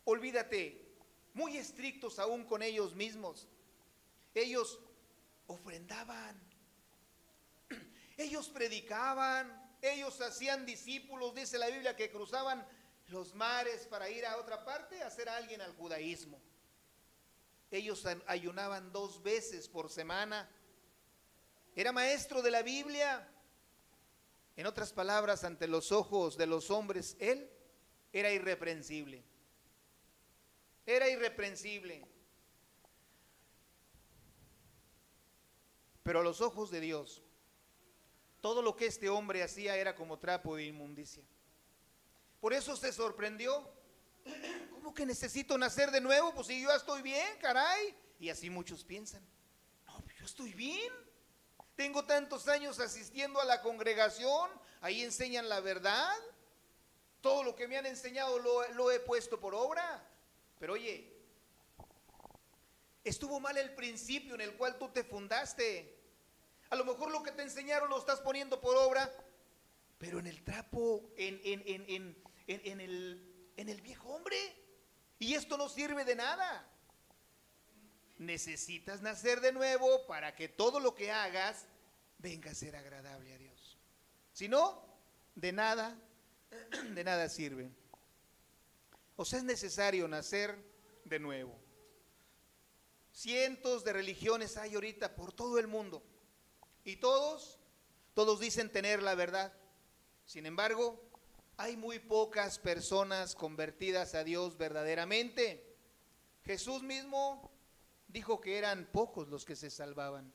olvídate, muy estrictos aún con ellos mismos. Ellos ofrendaban, ellos predicaban, ellos hacían discípulos, dice la Biblia, que cruzaban los mares para ir a otra parte, a hacer a alguien al judaísmo. Ellos ayunaban 2 veces por semana. Era maestro de la Biblia. En otras palabras, ante los ojos de los hombres, él era irreprensible. Era irreprensible. Pero a los ojos de Dios, todo lo que este hombre hacía era como trapo de inmundicia. Por eso se sorprendió. ¿Cómo que necesito nacer de nuevo? Pues si yo estoy bien, caray. Y así muchos piensan. No, yo estoy bien. Tengo tantos años asistiendo a la congregación. Ahí enseñan la verdad. Todo lo que me han enseñado lo he puesto por obra. Pero oye, estuvo mal el principio en el cual tú te fundaste. A lo mejor lo que te enseñaron lo estás poniendo por obra, pero en el trapo, en el viejo hombre. Y esto no sirve de nada. Necesitas nacer de nuevo para que todo lo que hagas venga a ser agradable a Dios. Si no, de nada sirve. O sea, es necesario nacer de nuevo. Cientos de religiones hay ahorita por todo el mundo. Y todos dicen tener la verdad. Sin embargo, hay muy pocas personas convertidas a Dios verdaderamente. Jesús mismo dijo que eran pocos los que se salvaban.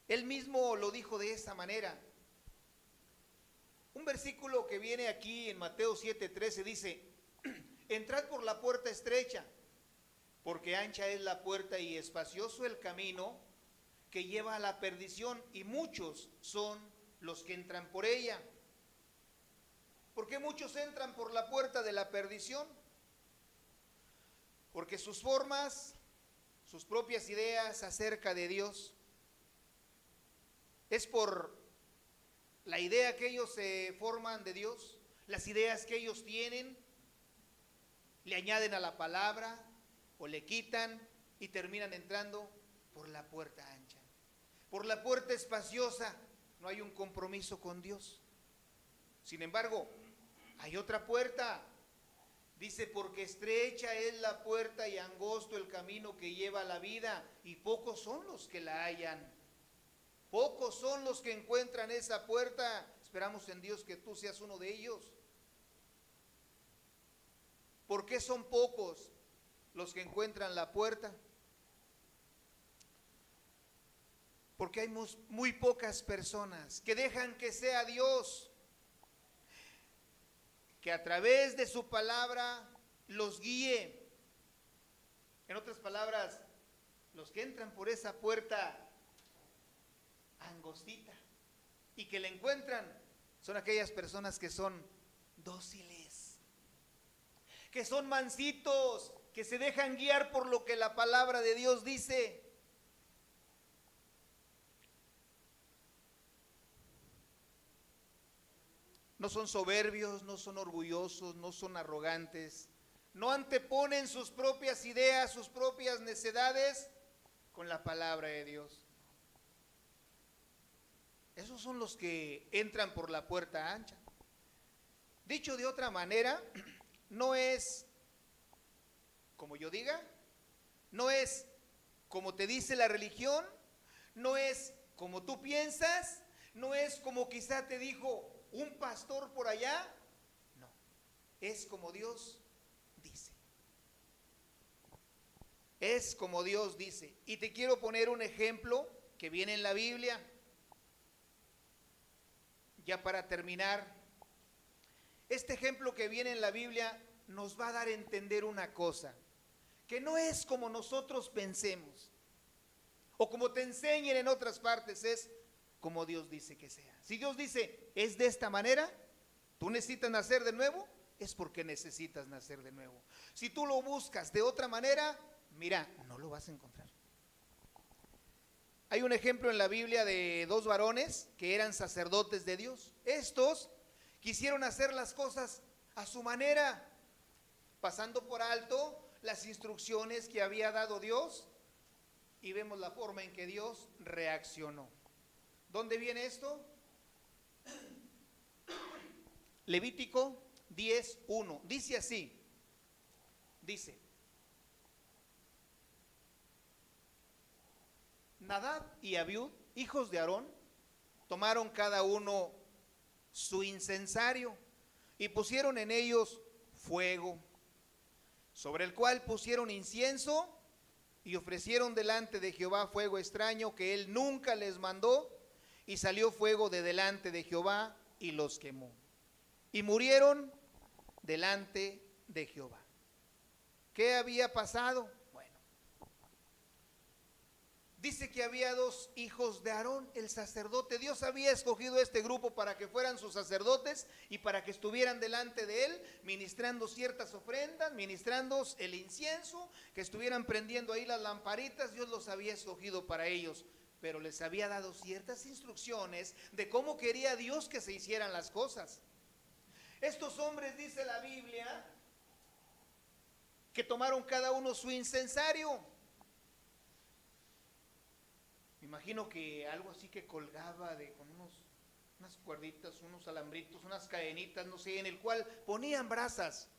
Él mismo lo dijo de esa manera. Un versículo que viene aquí en Mateo 7:13 dice: entrad por la puerta estrecha, porque ancha es la puerta y espacioso el camino que lleva a la perdición, y muchos son los que entran por ella. ¿Por qué muchos entran por la puerta de la perdición? Porque sus formas, sus propias ideas acerca de Dios, es por la idea que ellos se forman de Dios, las ideas que ellos tienen, le añaden a la palabra o le quitan y terminan entrando por la puerta ancha, por la puerta espaciosa. No hay un compromiso con Dios. Sin embargo, hay otra puerta. Dice: porque estrecha es la puerta y angosto el camino que lleva a la vida, y pocos son los que la hallan. Pocos son los que encuentran esa puerta. Esperamos en Dios que tú seas uno de ellos. ¿Por qué son pocos los que encuentran la puerta? Porque hay muy pocas personas que dejan que sea Dios, que a través de su palabra los guíe. En otras palabras, los que entran por esa puerta angostita y que la encuentran son aquellas personas que son dóciles, que son mansitos, que se dejan guiar por lo que la palabra de Dios dice. No son soberbios, no son orgullosos, no son arrogantes, no anteponen sus propias ideas, sus propias necedades con la palabra de Dios. Esos son los que entran por la puerta ancha. Dicho de otra manera, no es como yo diga, no es como te dice la religión, no es como tú piensas, no es como quizá te dijo un pastor por allá. No, es como Dios dice. Es como Dios dice. Y te quiero poner un ejemplo que viene en la Biblia. Ya para terminar, este ejemplo que viene en la Biblia nos va a dar a entender una cosa, que no es como nosotros pensemos, o como te enseñen en otras partes, es como Dios dice que sea. Si Dios dice, es de esta manera, tú necesitas nacer de nuevo, es porque necesitas nacer de nuevo. Si tú lo buscas de otra manera, mira, no lo vas a encontrar. Hay un ejemplo en la Biblia de 2 varones que eran sacerdotes de Dios. Estos quisieron hacer las cosas a su manera, pasando por alto las instrucciones que había dado Dios. y vemos la forma en que Dios reaccionó. ¿Dónde viene esto? Levítico 10:1. Dice así. Dice: Nadab y Abiud, hijos de Aarón, tomaron cada uno su incensario y pusieron en ellos fuego, sobre el cual pusieron incienso y ofrecieron delante de Jehová fuego extraño que él nunca les mandó, y salió fuego de delante de Jehová y los quemó. Y murieron delante de Jehová. ¿Qué había pasado? Bueno, dice que había dos hijos de Aarón, el sacerdote. Dios había escogido este grupo para que fueran sus sacerdotes y para que estuvieran delante de él, ministrando ciertas ofrendas, ministrando el incienso, que estuvieran prendiendo ahí las lamparitas. Dios los había escogido para ellos, pero les había dado ciertas instrucciones de cómo quería Dios que se hicieran las cosas. Estos hombres, dice la Biblia, que tomaron cada uno su incensario. Me imagino que algo así que colgaba con unas cuerditas, unos alambritos, unas cadenitas, no sé, en el cual ponían brasas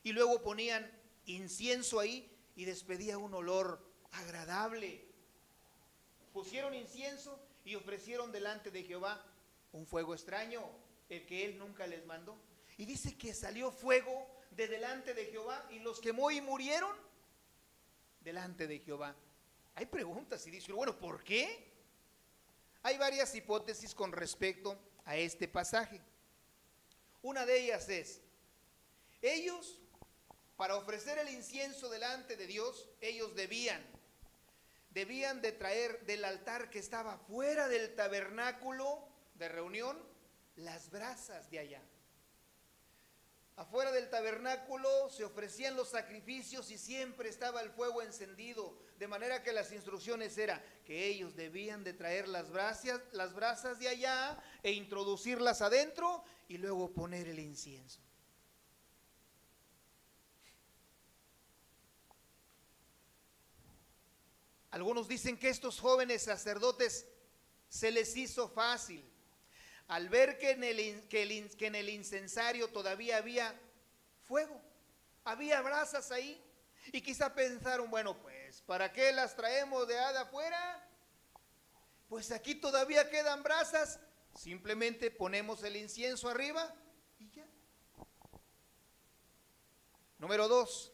y luego ponían incienso ahí y despedía un olor agradable. Pusieron incienso y ofrecieron delante de Jehová un fuego extraño, el que él nunca les mandó. Y dice que salió fuego de delante de Jehová y los quemó y murieron delante de Jehová. Hay preguntas y dice, bueno, ¿por qué? Hay varias hipótesis con respecto a este pasaje. Una de ellas es, ellos, para ofrecer el incienso delante de Dios, ellos debían de traer del altar que estaba fuera del tabernáculo de reunión las brasas de allá. Afuera del tabernáculo se ofrecían los sacrificios y siempre estaba el fuego encendido, de manera que las instrucciones eran que ellos debían de traer las brasas de allá e introducirlas adentro y luego poner el incienso. Algunos dicen que estos jóvenes sacerdotes se les hizo fácil al ver que en el incensario todavía había fuego, había brasas ahí, y quizá pensaron, bueno, pues, ¿para qué las traemos de afuera? Pues aquí todavía quedan brasas, simplemente ponemos el incienso arriba y ya. Número 2.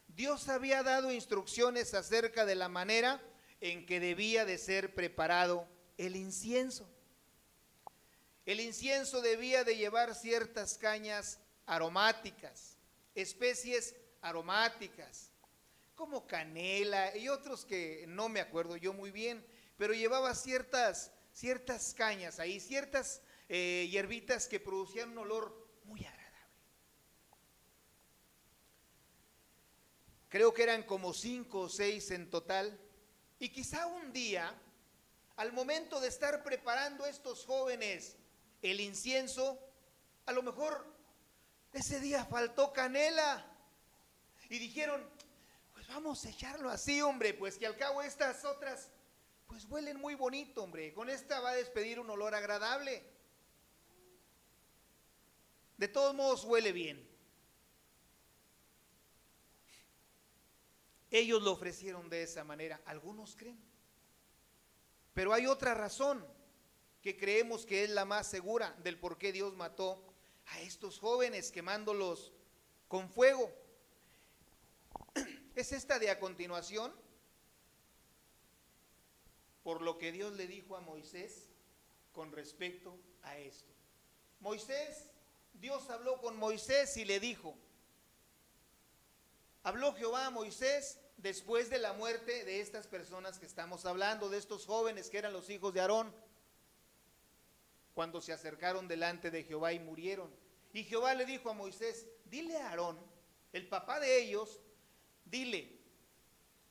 Dios había dado instrucciones acerca de la manera en que debía de ser preparado el incienso. El incienso debía de llevar ciertas cañas aromáticas, especies aromáticas, como canela y otros que no me acuerdo yo muy bien, pero llevaba ciertas cañas ahí, ciertas hierbitas que producían un olor muy agradable. Creo que eran como 5 o 6 en total, y quizá un día, al momento de estar preparando estos jóvenes el incienso, a lo mejor ese día faltó canela y dijeron, pues vamos a echarlo así, hombre, pues que al cabo estas otras pues huelen muy bonito, hombre, con esta va a despedir un olor agradable. De todos modos huele bien. Ellos lo ofrecieron de esa manera, algunos creen, pero hay otra razón que creemos que es la más segura del por qué Dios mató a estos jóvenes quemándolos con fuego. Es esta de a continuación, por lo que Dios le dijo a Moisés con respecto a esto. Dios habló con Moisés y le dijo, habló Jehová a Moisés después de la muerte de estas personas que estamos hablando, de estos jóvenes que eran los hijos de Aarón, cuando se acercaron delante de Jehová y murieron. Y Jehová le dijo a Moisés, dile a Aarón, el papá de ellos, dile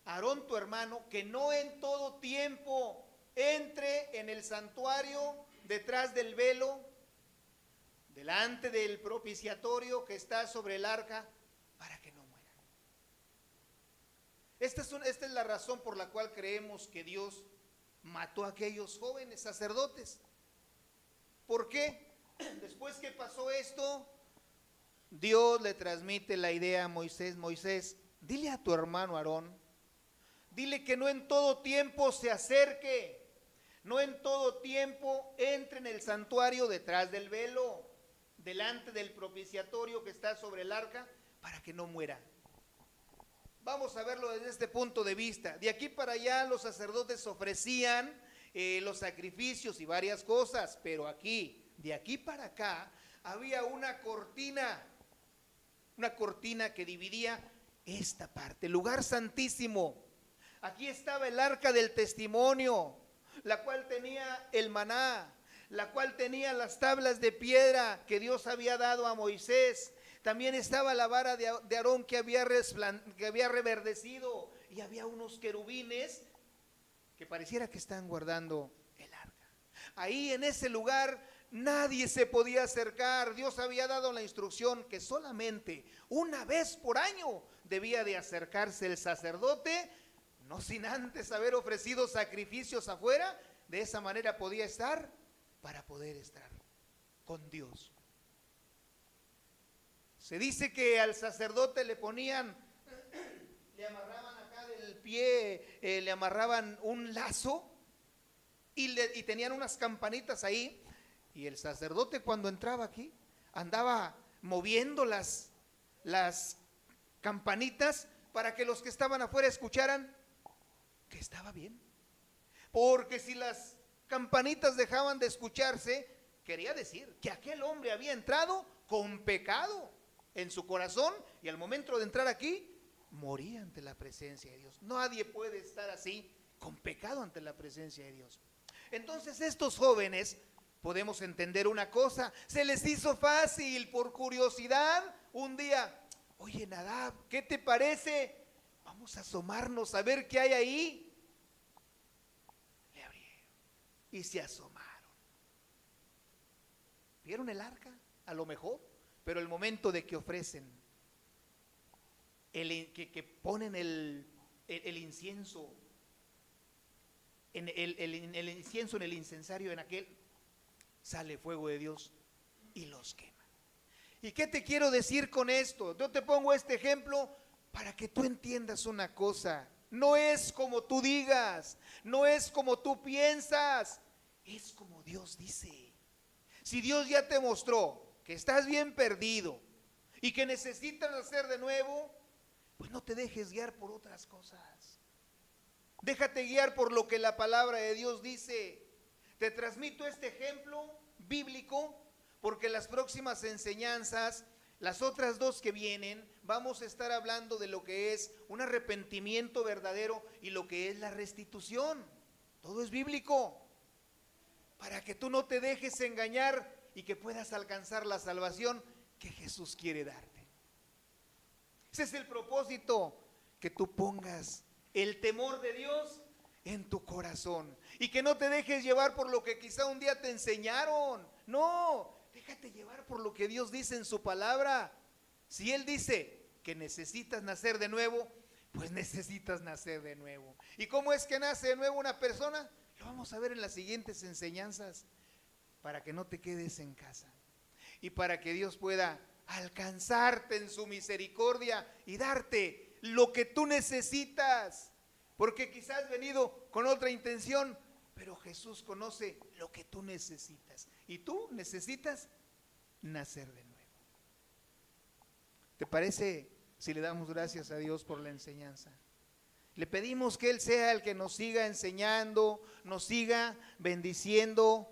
a Aarón tu hermano, que no en todo tiempo entre en el santuario detrás del velo, delante del propiciatorio que está sobre el arca, para que no muera. Esta es la razón por la cual creemos que Dios mató a aquellos jóvenes sacerdotes. ¿Por qué? Después que pasó esto, Dios le transmite la idea a Moisés: Moisés, dile a tu hermano Aarón, dile que no en todo tiempo se acerque, no en todo tiempo entre en el santuario detrás del velo, delante del propiciatorio que está sobre el arca, para que no muera. Vamos a verlo desde este punto de vista. De aquí para allá los sacerdotes ofrecían los sacrificios y varias cosas, pero aquí, de aquí para acá, había una cortina que dividía esta parte, el lugar santísimo. Aquí estaba el arca del testimonio, la cual tenía el maná, la cual tenía las tablas de piedra que Dios había dado a Moisés. También estaba la vara de Aarón que había reverdecido, y había unos querubines que pareciera que están guardando el arca. Ahí en ese lugar nadie se podía acercar. Dios había dado la instrucción que solamente una vez por año debía de acercarse el sacerdote, no sin antes haber ofrecido sacrificios afuera. De esa manera podía estar, para poder estar con Dios. Se dice que al sacerdote le amarraban acá del pie, le amarraban un lazo y tenían unas campanitas ahí, y el sacerdote cuando entraba aquí andaba moviendo las campanitas para que los que estaban afuera escucharan que estaba bien. Porque si las campanitas dejaban de escucharse, quería decir que aquel hombre había entrado con pecado en su corazón, y al momento de entrar aquí, moría ante la presencia de Dios. Nadie puede estar así, con pecado ante la presencia de Dios. Entonces estos jóvenes, podemos entender una cosa, se les hizo fácil, por curiosidad, un día: oye Nadab, ¿qué te parece? Vamos a asomarnos a ver qué hay ahí. Le abrieron y se asomaron. ¿Vieron el arca? A lo mejor. Pero el momento de que ofrecen, que ponen el incienso, el incienso en el incensario, en aquel, sale fuego de Dios y los quema. ¿Y qué te quiero decir con esto? Yo te pongo este ejemplo para que tú entiendas una cosa. No es como tú digas, no es como tú piensas, es como Dios dice. Si Dios ya te mostró que estás bien perdido y que necesitas nacer de nuevo, pues no te dejes guiar por otras cosas. Déjate guiar por lo que la palabra de Dios dice. Te transmito este ejemplo bíblico porque las próximas enseñanzas, las otras dos que vienen, vamos a estar hablando de lo que es un arrepentimiento verdadero y lo que es la restitución. Todo es bíblico, para que tú no te dejes engañar y que puedas alcanzar la salvación que Jesús quiere darte. Ese es el propósito, que tú pongas el temor de Dios en tu corazón y que no te dejes llevar por lo que quizá un día te enseñaron. No, déjate llevar por lo que Dios dice en su palabra. Si Él dice que necesitas nacer de nuevo, pues necesitas nacer de nuevo. ¿Y cómo es que nace de nuevo una persona? Lo vamos a ver en las siguientes enseñanzas, para que no te quedes en casa y para que Dios pueda alcanzarte en su misericordia y darte lo que tú necesitas, porque quizás has venido con otra intención, pero Jesús conoce lo que tú necesitas y tú necesitas nacer de nuevo. ¿Te parece si le damos gracias a Dios por la enseñanza? Le pedimos que Él sea el que nos siga enseñando, nos siga bendiciendo.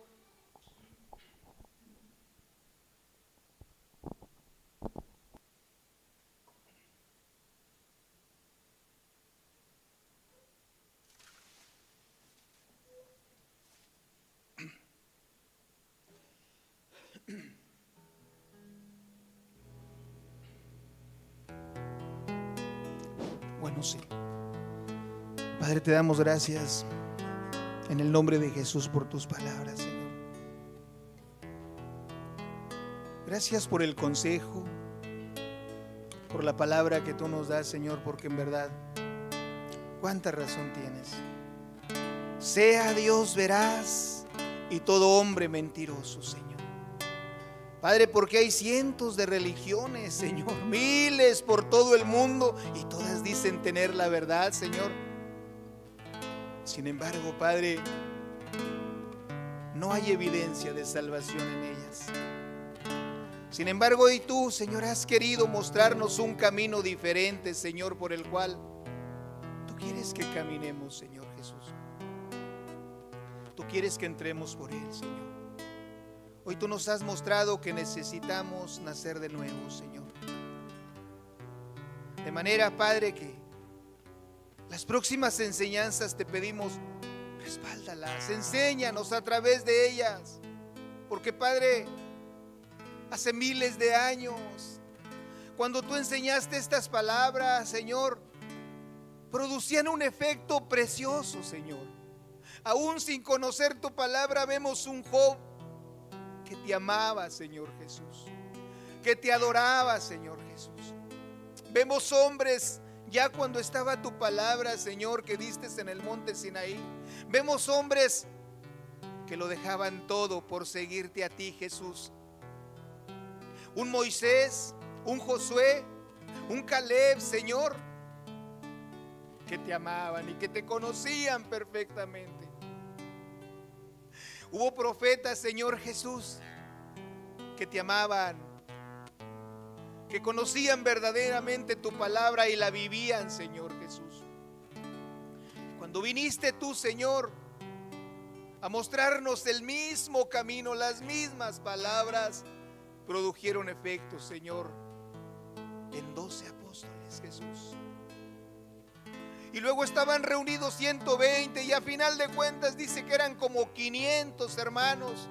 Bueno, sí. Padre, te damos gracias en el nombre de Jesús por tus palabras, Señor. Gracias por el consejo, por la palabra que tú nos das, Señor, porque en verdad ¿Cuánta razón tienes? Sea Dios veraz y todo hombre mentiroso, Señor. Padre, porque hay cientos de religiones, Señor, miles por todo el mundo, y todas dicen tener la verdad, Señor. Sin embargo, Padre, no hay evidencia de salvación en ellas. Sin embargo, hoy tú, Señor, has querido mostrarnos un camino diferente, Señor, por el cual tú quieres que caminemos, Señor Jesús. Tú quieres que entremos por él, Señor. Hoy tú nos has mostrado que necesitamos nacer de nuevo, Señor. De manera, Padre, que las próximas enseñanzas te pedimos, respáldalas, enséñanos a través de ellas. Porque, Padre, hace miles de años, cuando tú enseñaste estas palabras, Señor, producían un efecto precioso, Señor. Aún sin conocer tu palabra, vemos un Job que te amaba, Señor Jesús, que te adoraba, Señor Jesús. Vemos hombres, ya cuando estaba tu palabra, Señor, que diste en el monte Sinaí, vemos hombres que lo dejaban todo por seguirte a ti, Jesús. Un Moisés, un Josué, un Caleb, Señor, que te amaban y que te conocían perfectamente. Hubo profetas, Señor Jesús, que te amaban, que conocían verdaderamente tu palabra y la vivían, Señor Jesús. Cuando viniste tú, Señor, a mostrarnos el mismo camino, las mismas palabras, produjeron efecto, Señor, en 12 apóstoles, Jesús. Y luego estaban reunidos 120 y a final de cuentas dice que eran como 500 hermanos.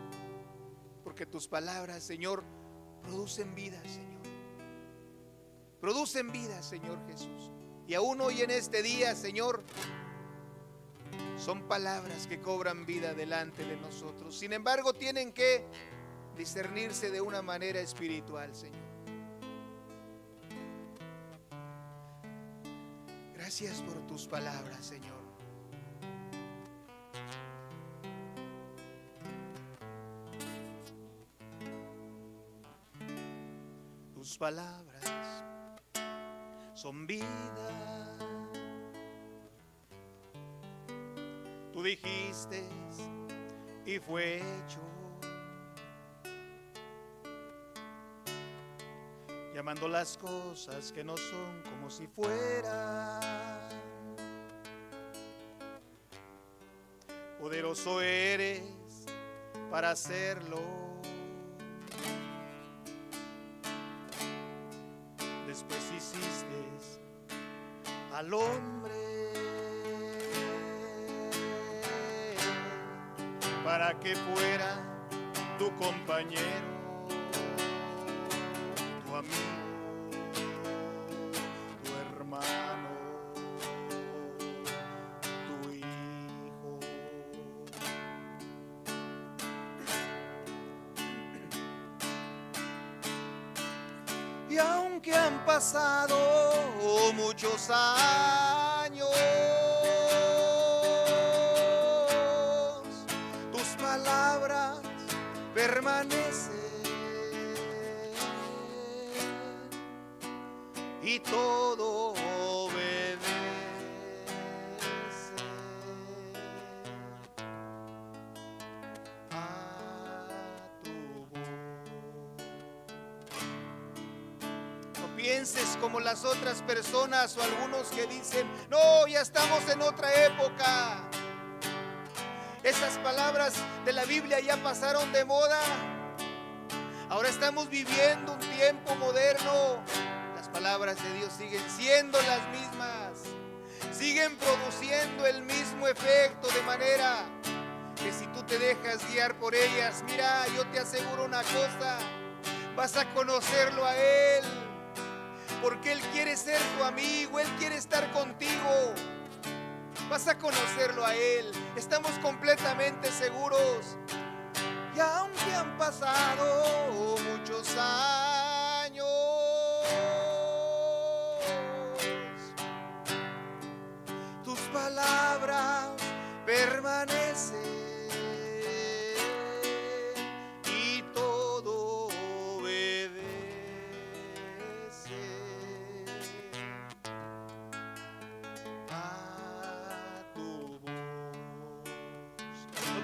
Porque tus palabras, Señor, producen vida, Señor. Producen vida, Señor Jesús. Y aún hoy en este día, Señor, son palabras que cobran vida delante de nosotros. Sin embargo, tienen que discernirse de una manera espiritual, Señor. Gracias por tus palabras, Señor. Tus palabras son vida. Tú dijiste y fue hecho. Llamando las cosas que no son como si fueran. Poderoso eres para hacerlo. Después hiciste al hombre para que fuera tu compañero, tu amigo, tu hermano, tu hijo. Y aunque han pasado muchos años, tus palabras permanecen y todo obedece a tu voz. No pienses como las otras personas o algunos que dicen, no, ya estamos en otra época. Esas palabras de la Biblia ya pasaron de moda. Ahora estamos viviendo un tiempo moderno. Las palabras de Dios siguen siendo las mismas, siguen produciendo el mismo efecto, de manera que si tú te dejas guiar por ellas, mira, yo te aseguro una cosa, vas a conocerlo a Él, porque Él quiere ser tu amigo, Él quiere estar contigo. Vas a conocerlo a Él, estamos completamente seguros. Y aunque han pasado muchos años, tus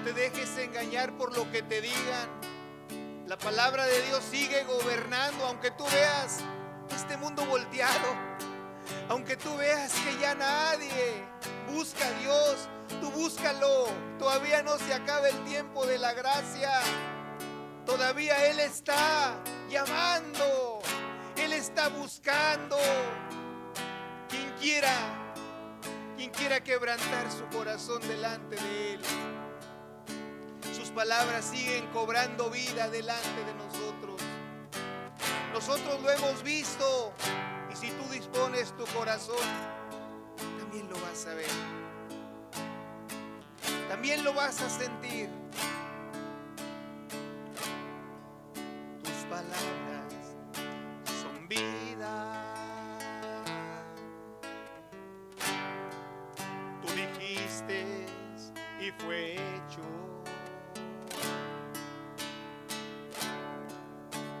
te dejes engañar por lo que te digan. La palabra de Dios sigue gobernando, aunque tú veas este mundo volteado, aunque tú veas que ya nadie busca a Dios, tú búscalo. Todavía no se acaba el tiempo de la gracia. Todavía Él está llamando, Él está buscando. Quien quiera quebrantar su corazón delante de Él. Sus palabras siguen cobrando vida delante de nosotros. Nosotros lo hemos visto, y si tú dispones tu corazón, también lo vas a ver, también lo vas a sentir. Tus palabras son vida. Tú dijiste y fue hecho.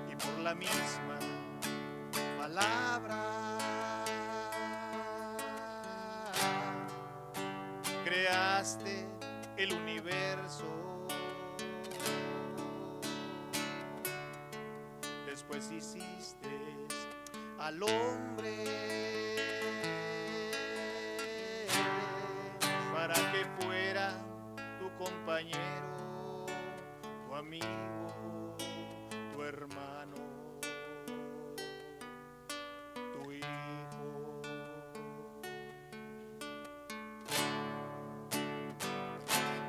Y por la misma palabra creaste el universo. Después hiciste al hombre para que fuera tu compañero, tu amigo, tu hermano, tu hijo.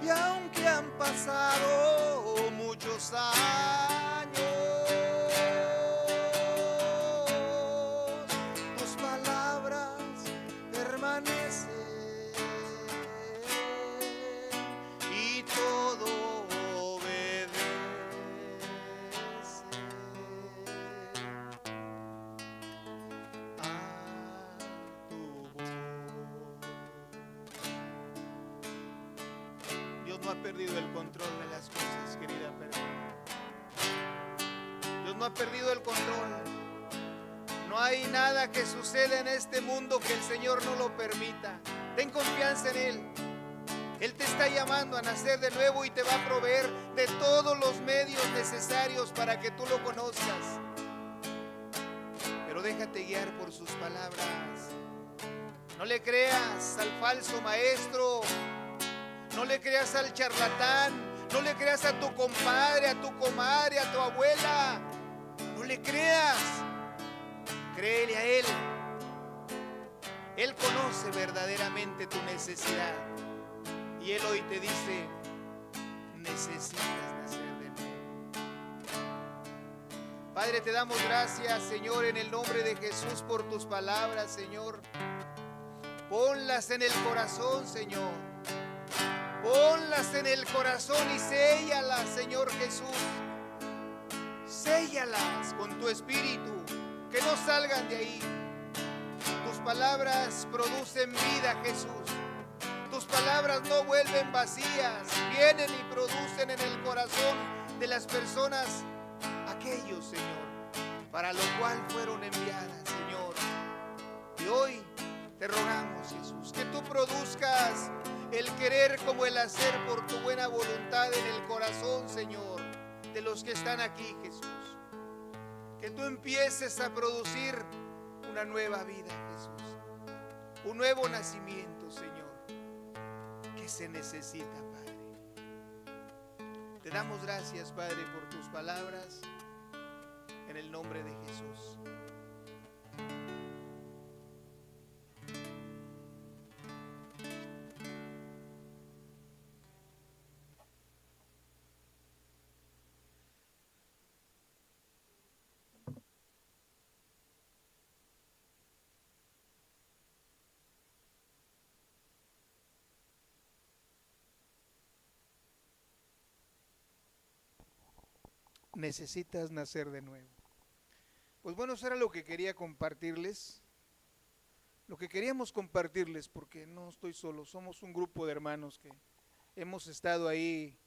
Y aunque han pasado muchos años, tus palabras permanecen y todo obedece a tu voz. Dios no ha perdido el control de las cosas, querida persona. Dios no ha perdido el control. No hay nada que suceda en este mundo que el Señor no lo permita. Ten confianza en Él. Él te está llamando a nacer de nuevo y te va a proveer de todos los medios necesarios para que tú lo conozcas. Pero déjate guiar por sus palabras. No le creas al falso maestro. No le creas al charlatán. No le creas a tu compadre, a tu comadre, a tu abuela. No le creas. Créele a Él. Él conoce verdaderamente tu necesidad. Y Él hoy te dice, necesitas nacer de nuevo. Padre, te damos gracias, Señor, en el nombre de Jesús por tus palabras, Señor. Ponlas en el corazón, Señor. Ponlas en el corazón y séllalas, Señor Jesús. Séllalas con tu espíritu, que no salgan de ahí. Tus palabras producen vida, Jesús. Tus palabras no vuelven vacías, vienen y producen en el corazón de las personas aquellos, Señor, para lo cual fueron enviadas, Señor. Y hoy te rogamos, Jesús, que tú produzcas el querer como el hacer por tu buena voluntad en el corazón, Señor, de los que están aquí, Jesús. Que tú empieces a producir una nueva vida, Jesús. Un nuevo nacimiento, Señor, que se necesita, Padre. Te damos gracias, Padre, por tus palabras, en el nombre de Jesús. Necesitas nacer de nuevo. Pues bueno, eso era lo que quería compartirles. Lo que queríamos compartirles, porque no estoy solo, somos un grupo de hermanos que hemos estado ahí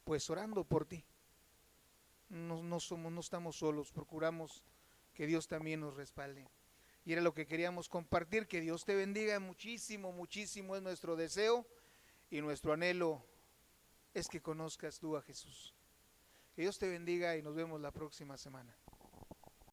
pues orando por ti. No estamos solos, procuramos que Dios también nos respalde. Y era lo que queríamos compartir. Que Dios te bendiga muchísimo, muchísimo es nuestro deseo y nuestro anhelo es que conozcas tú a Jesús. Que Dios te bendiga y nos vemos la próxima semana.